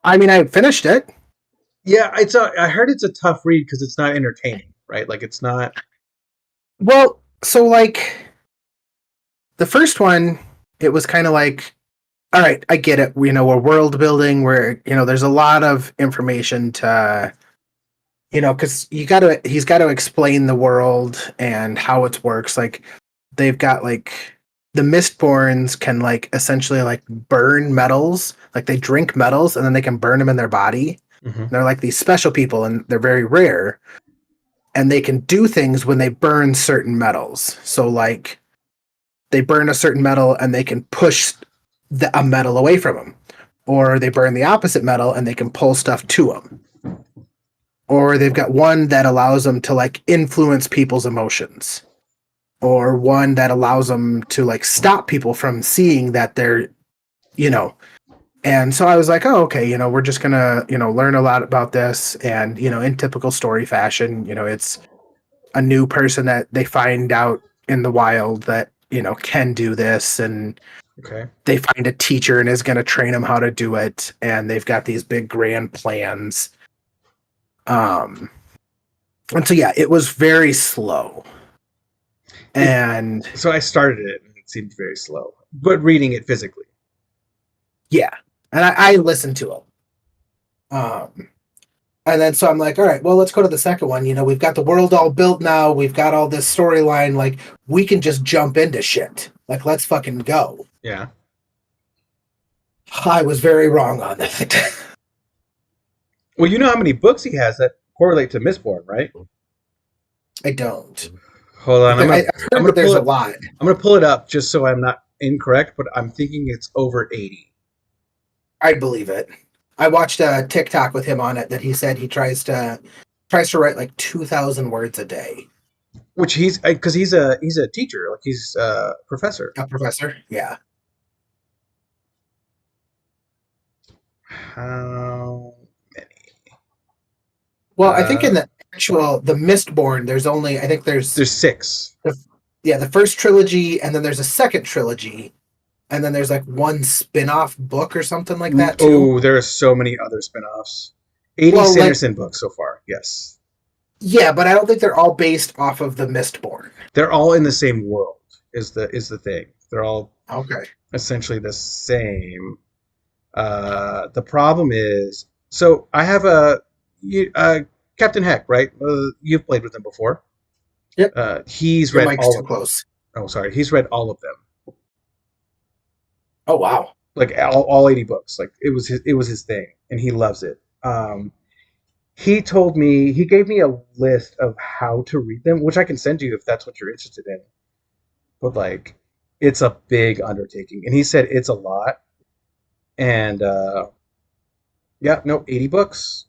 I mean, I finished it. Yeah, I heard it's a tough read because it's not entertaining, right? Like it's not. Well, so like the first one, it was kind of like, all right, I get it. We're world building where, there's a lot of information to, because he's got to explain the world and how it works. Like they've got like the Mistborns can like essentially like burn metals, like they drink metals and then they can burn them in their body. Mm-hmm. They're like these special people and they're very rare. And they can do things when they burn certain metals. So like they burn a certain metal and they can push a metal away from them. Or they burn the opposite metal and they can pull stuff to them. Or they've got one that allows them to like influence people's emotions. Or one that allows them to like stop people from seeing that they're, And so I was like, oh, okay, we're just going to, learn a lot about this. And, in typical story fashion, it's a new person that they find out in the wild that, can do this. And Okay. they find a teacher and is going to train them how to do it. And they've got these big grand plans. And so, yeah, it was very slow. And so I started it and it seemed very slow, but reading it physically. Yeah. And I listened to it. And then so I'm like, all right, well, let's go to the second one. We've got the world all built now. We've got all this storyline. Like, we can just jump into shit. Like, let's fucking go. Yeah. I was very wrong on that. Well, you know how many books he has that correlate to Mistborn, right? I don't. Hold on. I've heard that there's a lot. I'm going to pull it up just so I'm not incorrect, but I'm thinking it's over 80. I believe it. I watched a TikTok with him on it that he said he tries to write like 2,000 words a day. Which because he's a teacher, like he's a professor. A professor, yeah. How many? Well, I think in the Mistborn, there's 6. The first trilogy, and then there's a second trilogy. And then there's like one spin-off book or something like that too. Oh, there are so many other spin-offs. 80 Sanderson books so far, yes. Yeah, but I don't think they're all based off of the Mistborn. They're all in the same world, is the thing. They're all essentially the same. The problem is, so I have Captain Heck, right? You've played with him before. Yep. He's read all of them. Oh, sorry. He's read all of them. Oh wow! Like all 80 books. Like it was his thing, and he loves it. He gave me a list of how to read them, which I can send you if that's what you're interested in. But like, it's a big undertaking, and he said it's a lot. And 80 books.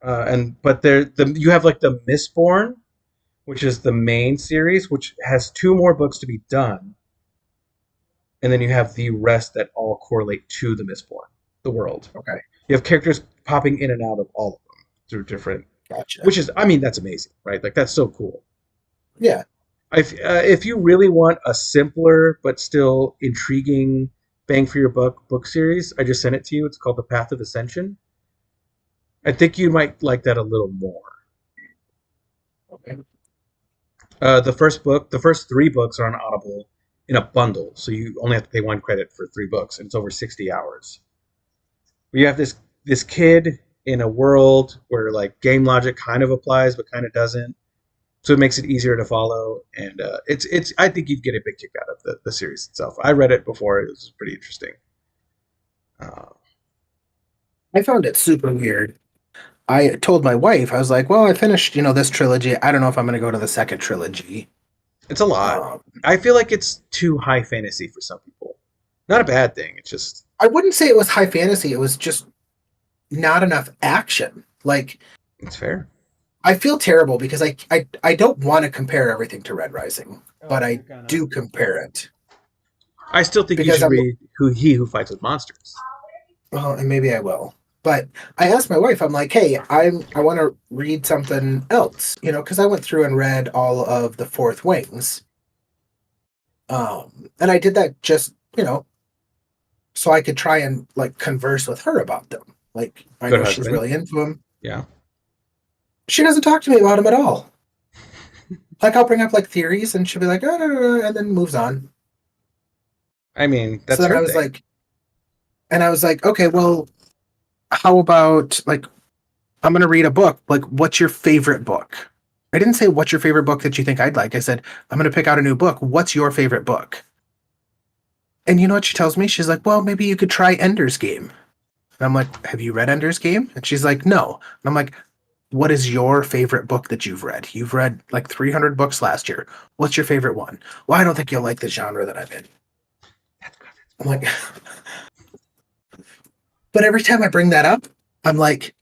But you have like the Mistborn, which is the main series, which has 2 more books to be done. And then you have the rest that all correlate to the Mistborn, the world. Okay. You have characters popping in and out of all of them through different. Gotcha. Which is, I mean, that's amazing, right? Like that's so cool. Yeah. If you really want a simpler but still intriguing bang for your buck book series, I just sent it to you. It's called The Path of Ascension. I think you might like that a little more. Okay. The first 3 books are on Audible in a bundle, so you only have to pay 1 credit for 3 books, and it's over 60 hours. You have this kid in a world where like game logic kind of applies but kind of doesn't. so it makes it easier to follow. And it's I think you'd get a big kick out of the series itself. I read it before; it was pretty interesting. I found it super weird. I told my wife, I was like, well, I finished, this trilogy. I don't know if I'm going to go to the second trilogy. It's a lot. Um, I feel like it's too high fantasy for some people. Not a bad thing. It's just I wouldn't say it was high fantasy. It was just not enough action. Like, it's fair. I feel terrible because I don't want to compare everything to Red Rising, but I do compare it. I still think you Because should read Who Fights with Monsters. Well, and maybe I will. But I asked my wife, I'm like, hey, I want to read something else, because I went through and read all of the Fourth Wings. And I did that just, so I could try and like converse with her about them. Like, I know she's really into them. Yeah. She doesn't talk to me about them at all. Like, I'll bring up like theories and she'll be like, oh, and then moves on. I mean, that's so then I was like, okay, well, how about like, I'm going to read a book. Like, what's your favorite book? I didn't say what's your favorite book that you think I'd like. I said, I'm going to pick out a new book. What's your favorite book? And you know what she tells me? She's like, well, maybe you could try Ender's Game. And I'm like, have you read Ender's Game? And she's like, no. And I'm like, what is your favorite book that you've read? You've read like 300 books last year. What's your favorite one? Well, I don't think you'll like the genre that I'm in. I'm like, but every time I bring that up, I'm like,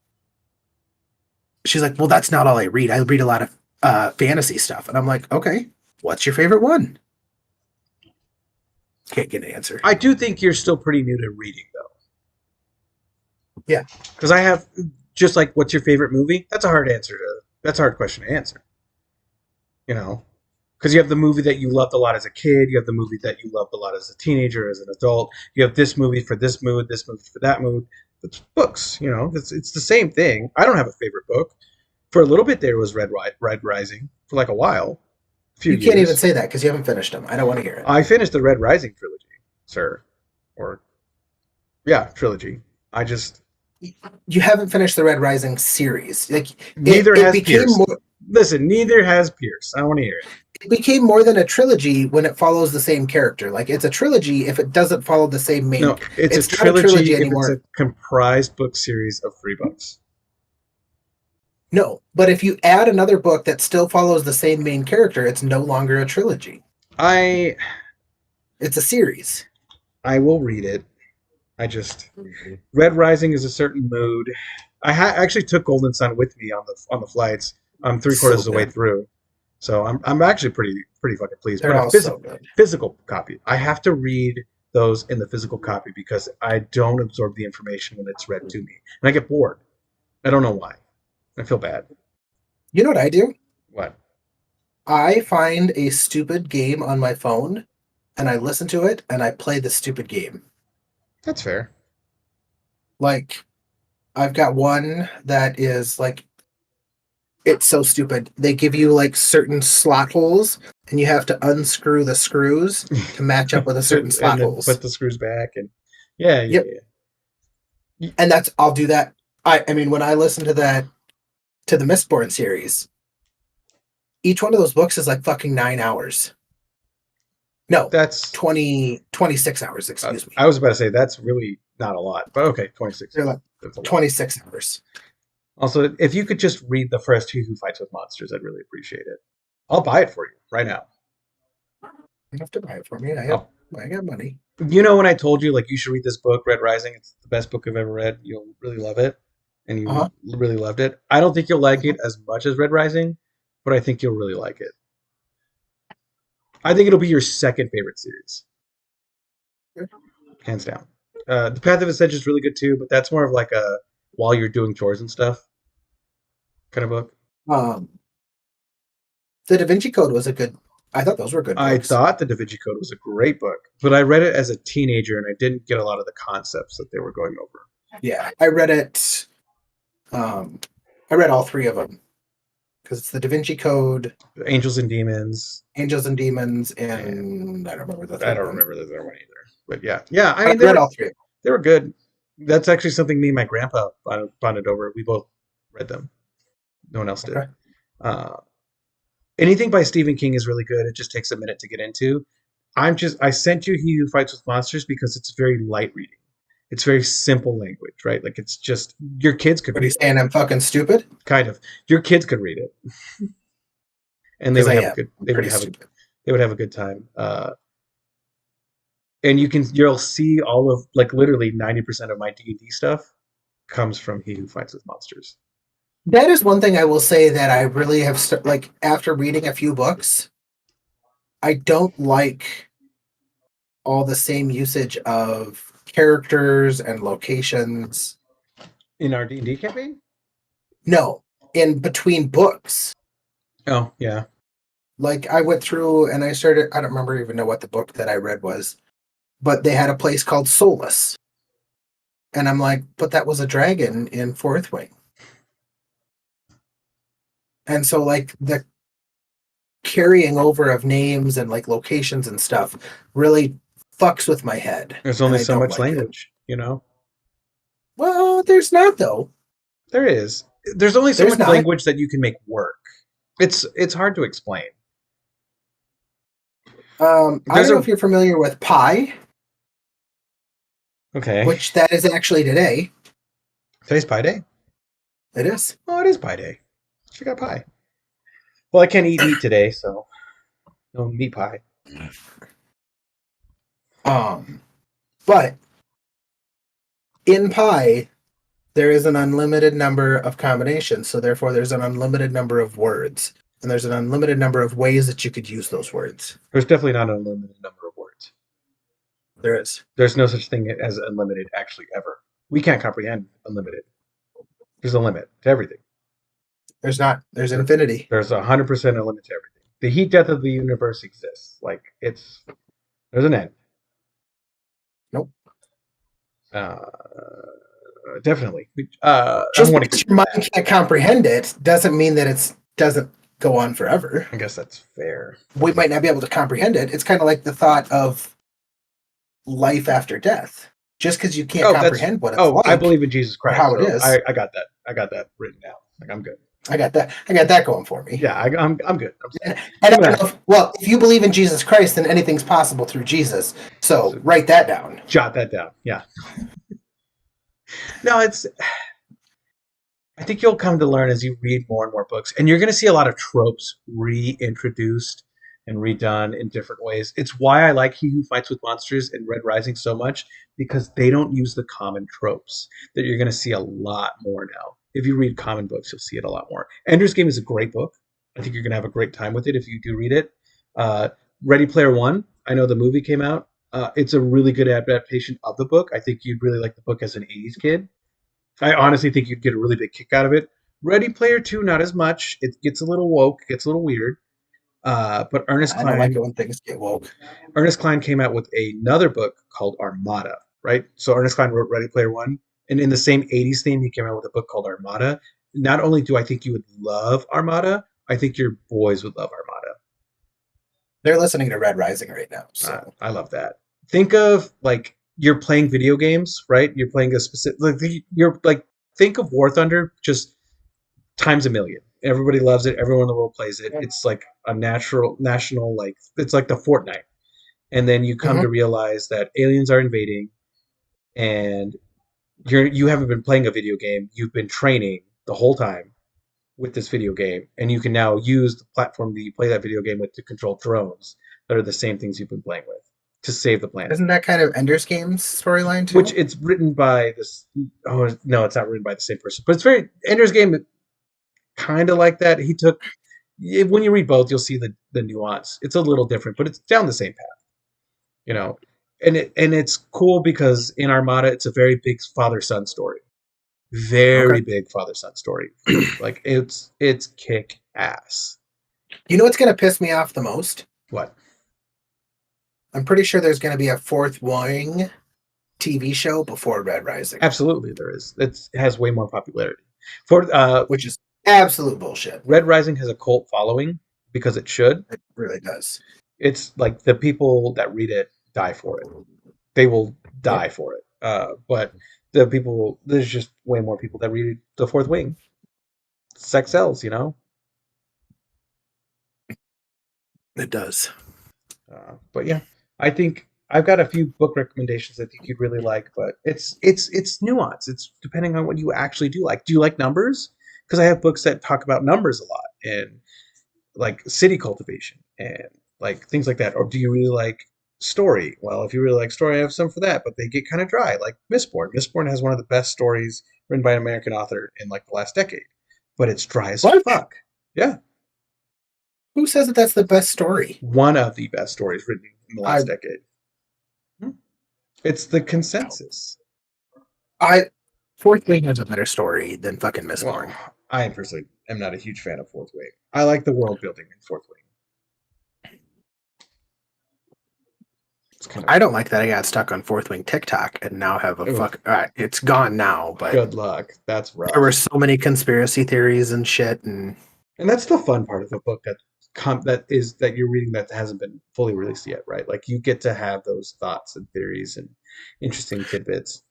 she's like, well, that's not all I read. I read a lot of fantasy stuff. And I'm like, okay, what's your favorite one? Can't get an answer. I do think you're still pretty new to reading, though. Yeah. Because I have, just like, what's your favorite movie? That's a hard question to answer. Because you have the movie that you loved a lot as a kid. You have the movie that you loved a lot as a teenager, as an adult. You have this movie for this mood, this movie for that mood. It's books, it's the same thing. I don't have a favorite book. For a little bit there was Red Rising for like a while. You can't even say that because you haven't finished them. I don't want to hear it. I finished the Red Rising trilogy, sir. Trilogy. You haven't finished the Red Rising series. Like neither has Pierce. Listen, neither has Pierce. I want to hear it. It became more than a trilogy when it follows the same character. Like, it's a trilogy if it doesn't follow the same main. No, it's a trilogy anymore. If it's a comprised book series of 3 books. No, but if you add another book that still follows the same main character, it's no longer a trilogy. It's a series. I will read it. Red Rising is a certain mood. I actually took Golden Sun with me on the flights. I'm 3/4 of the way through, so I'm actually pretty fucking pleased. They're all so good. Physical copy. I have to read those in the physical copy because I don't absorb the information when it's read to me, and I get bored. I don't know why. I feel bad. You know what I do? What? I find a stupid game on my phone, and I listen to it, and I play the stupid game. That's fair. Like, I've got one that is like, it's so stupid. They give you like certain slot holes, and you have to unscrew the screws to match up with a certain slot holes. Put the screws back, and yeah. And I'll do that. I mean, when I listen to the Mistborn series, each one of those books is like fucking 9 hours. No, that's 26 hours, excuse me. I was about to say that's really not a lot, but okay, 26. They're like 26 hours. Also, if you could just read the first Who Fights with Monsters, I'd really appreciate it. I'll buy it for you right now. You have to buy it for me. I got money. When I told you like you should read this book, Red Rising, it's the best book I've ever read. You'll really love it. And you really loved it. I don't think you'll like it as much as Red Rising, but I think you'll really like it. I think it'll be your second favorite series. Hands down. The Path of Ascension is really good too, but that's more of like a while you're doing chores and stuff kind of book. The Da Vinci Code was I thought those were good books. I thought the Da Vinci Code was a great book, but I read it as a teenager and I didn't get a lot of the concepts that they were going over. Yeah, I read it. I read all 3 of them because it's the Da Vinci Code, Angels and Demons, and I don't remember the third one either. But yeah. I mean, read all 3. They were good. That's actually something me and my grandpa bonded over. We both read them. No one else did. Okay. anything by Stephen King is really good. It just takes a minute to get into. I sent you He Who Fights with Monsters because it's very light reading. It's very simple language, right? Like it's just your kids could What are read you it. saying? I'm fucking stupid? Kind of. Your kids could read it. And they Because would I have a am. good I'm pretty stupid. they would have a good time. And you'll see all of like literally 90% of my D&D stuff comes from He Who Fights with Monsters. That is one thing I will say that I really have like after reading a few books, I don't like all the same usage of characters and locations. In our D&D campaign? No, in between books. Oh, yeah. Like I went through and I started, I don't remember even know what the book that I read was, but they had a place called Solus. And I'm like, but that was a dragon in Fourth Wing. And so like the carrying over of names and like locations and stuff really fucks with my head. There's And only I so don't much like it. language, you know? Well, there's not though. There is. There's only so There's much not. language that you can make work. It's hard to explain. I There's don't know a if you're familiar with Pi, okay. which that is actually today. Today's Pie Day. It is. Oh, it is Pie Day. She got pie. Well, I can't eat meat today, so no meat pie. But in Pi, there is an unlimited number of combinations, so therefore there's an unlimited number of words, and there's an unlimited number of ways that you could use those words. There's definitely not an unlimited number of words. There is. There's no such thing as unlimited, actually, ever. We can't comprehend unlimited. There's a limit to everything. There's not. There's infinity. There's 100% a limit to everything. The heat death of the universe exists. Like there's an end. Nope. Definitely. Just because your mind can't comprehend it doesn't mean that it doesn't go on forever. I guess that's fair. We might not be able to comprehend it. It's kind of like the thought of life after death. Just because you can't comprehend what it's like. I believe in Jesus Christ. How it is. I got that. I got that written down. Like I'm good. I got that going for me. Yeah, I'm good. And I don't know if you believe in Jesus Christ, then anything's possible through Jesus. So write that down. Jot that down. Yeah. No, I think you'll come to learn as you read more and more books, and you're going to see a lot of tropes reintroduced and redone in different ways. It's why I like He Who Fights with Monsters and Red Rising so much, because they don't use the common tropes that you're going to see a lot more now. If you read common books, you'll see it a lot more. Ender's Game is a great book. I think you're going to have a great time with it if you do read it. Ready Player One, I know the movie came out. It's a really good adaptation of the book. I think you'd really like the book as an 80s kid. I honestly think you'd get a really big kick out of it. Ready Player Two, not as much. It gets a little woke, gets a little weird. But Ernest Cline, I don't like it when things get woke. Ernest Cline came out with another book called Armada, right? So Ernest Cline wrote Ready Player One, and in the same 80s theme, he came out with a book called Armada. Not only do I think you would love Armada, I think your boys would love Armada. They're listening to Red Rising right now. So I love that. Think of like you're playing video games, right? You're playing a specific, think of War Thunder just times a million. Everybody loves it. Everyone in the world plays it. It's like a national, like it's like the Fortnite. And then you come to realize that aliens are invading, and you haven't been playing a video game. You've been training the whole time with this video game, and you can now use the platform that you play that video game with to control drones that are the same things you've been playing with to save the planet. Isn't that kind of Ender's Game's storyline too? Which it's written by this. Oh no, it's not written by the same person, but it's very Ender's Game. Kind of like that. He took. When you read both, you'll see the nuance. It's a little different, but it's down the same path. You know, and it's cool because in Armada, it's a very big father-son story. Very big father-son story. Like it's kick ass. You know what's going to piss me off the most? What? I'm pretty sure there's going to be a Fourth Wing TV show before Red Rising. Absolutely, there is. It has way more popularity. Which is absolute bullshit. Red Rising has a cult following because it should. It really does. It's like the people that read it die for it. They will die for it. But there's just way more people that read The Fourth Wing. Sex sells, you know? It does. But yeah, I think I've got a few book recommendations I think you'd really like, but it's nuance. It's depending on what you actually do like. Do you like numbers? Because I have books that talk about numbers a lot and like city cultivation and like things like that. Or do you really like story? Well, if you really like story, I have some for that, but they get kind of dry. Like Mistborn. Mistborn has one of the best stories written by an American author in like the last decade, but it's dry as What? fuck. Yeah, Who says that that's the best story? one of the best stories written in the I last decade. It's the consensus. I Fourth Wing has a better story than fucking Well, Mistborn. I personally am not a huge fan of Fourth Wing. I like the world building in Fourth Wing. It's kind of I don't like that I got stuck on Fourth Wing TikTok and now have a Ugh. fuck. It's gone now, but good luck. That's rough. there were so many conspiracy theories and shit, and And that's the fun part of a book that you're reading that hasn't been fully released yet, right? Like you get to have those thoughts and theories and interesting tidbits.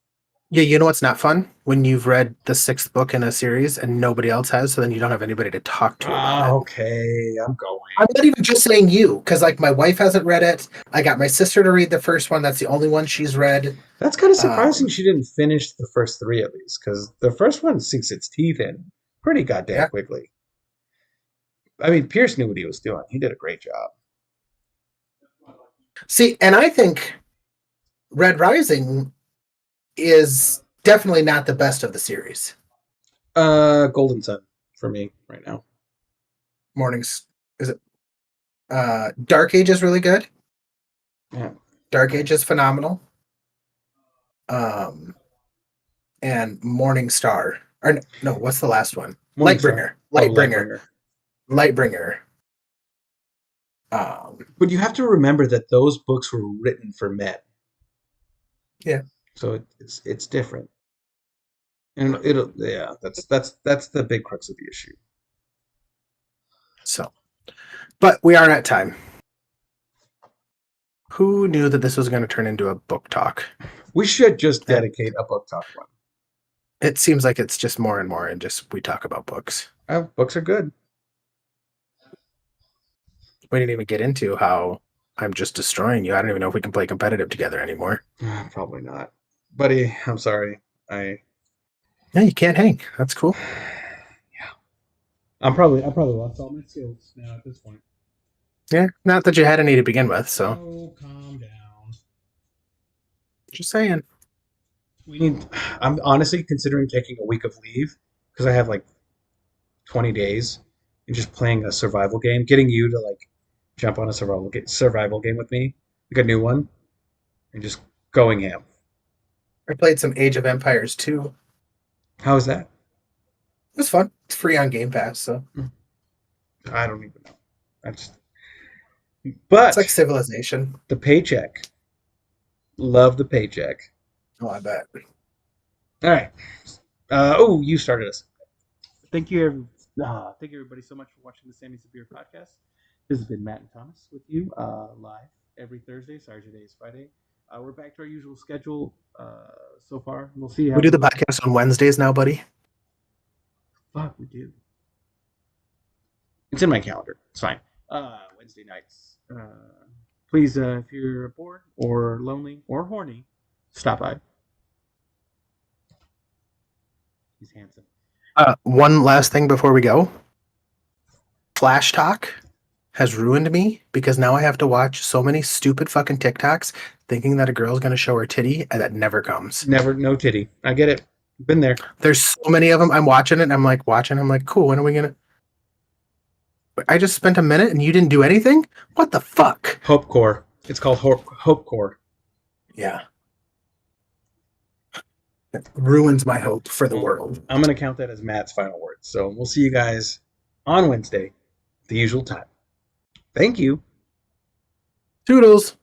yeah, you know what's not fun? When you've read the sixth book in a series and nobody else has, so then you don't have anybody to talk to about it. Okay, I'm going. I'm not even just saying you, because like my wife hasn't read it. I got my sister to read the first one. That's the only one she's read. That's kind of surprising she didn't finish the first three at least, because the first one sinks its teeth in pretty goddamn quickly. I mean, Pierce knew what he was doing. He did a great job. See, and I think Red Rising is definitely not the best of the series. Golden Sun for me right now. Mornings, is it? Dark Age is really good. Yeah. Dark Age is phenomenal. And Morning Star, or no, what's the last one? Lightbringer. Lightbringer. But you have to remember that those books were written for men. Yeah. So it's different. And that's the big crux of the issue. So, but we are at time. Who knew that this was going to turn into a book talk? We should just dedicate a book talk one. It seems like it's just more and more, and just we talk about books. Books are good. We didn't even get into how I'm just destroying you. I don't even know if we can play competitive together anymore. Probably not, buddy. I'm sorry. Yeah, you can't hang. That's cool. Yeah, I probably lost all my skills now at this point. Yeah, not that you had any to begin with. So, oh, calm down. Just saying. I'm honestly considering taking a week of leave because I have like 20 days and just playing a survival game. Getting you to like jump on a survival game with me, like a new one, and just going ham. I played some Age of Empires 2. How was that? It was fun. It's free on Game Pass, so I don't even know. But it's like Civilization. The paycheck. Love the paycheck. Oh, I bet. All right. You started us. Thank you, everybody, so much for watching the Sammy Sabir podcast. This has been Matt and Thomas with you live every Thursday. Sorry, today is Friday. We're back to our usual schedule so far. We'll see how we do the podcast on Wednesdays now, buddy. Fuck, we do. It's in my calendar. It's fine. Wednesday nights. Please, if you're bored or lonely or horny, stop by. He's handsome. One last thing before we go. Flash Talk has ruined me because now I have to watch so many stupid fucking TikToks thinking that a girl's going to show her titty, and that never comes. No titty. I get it. Been there. There's so many of them. I'm watching it, and I'm like, cool, when are we going to... I just spent a minute, and you didn't do anything? What the fuck? Hope Core. It's called Hope Core. Yeah. It ruins my hope for the world. I'm going to count that as Matt's final words. So we'll see you guys on Wednesday, the usual time. Thank you. Toodles.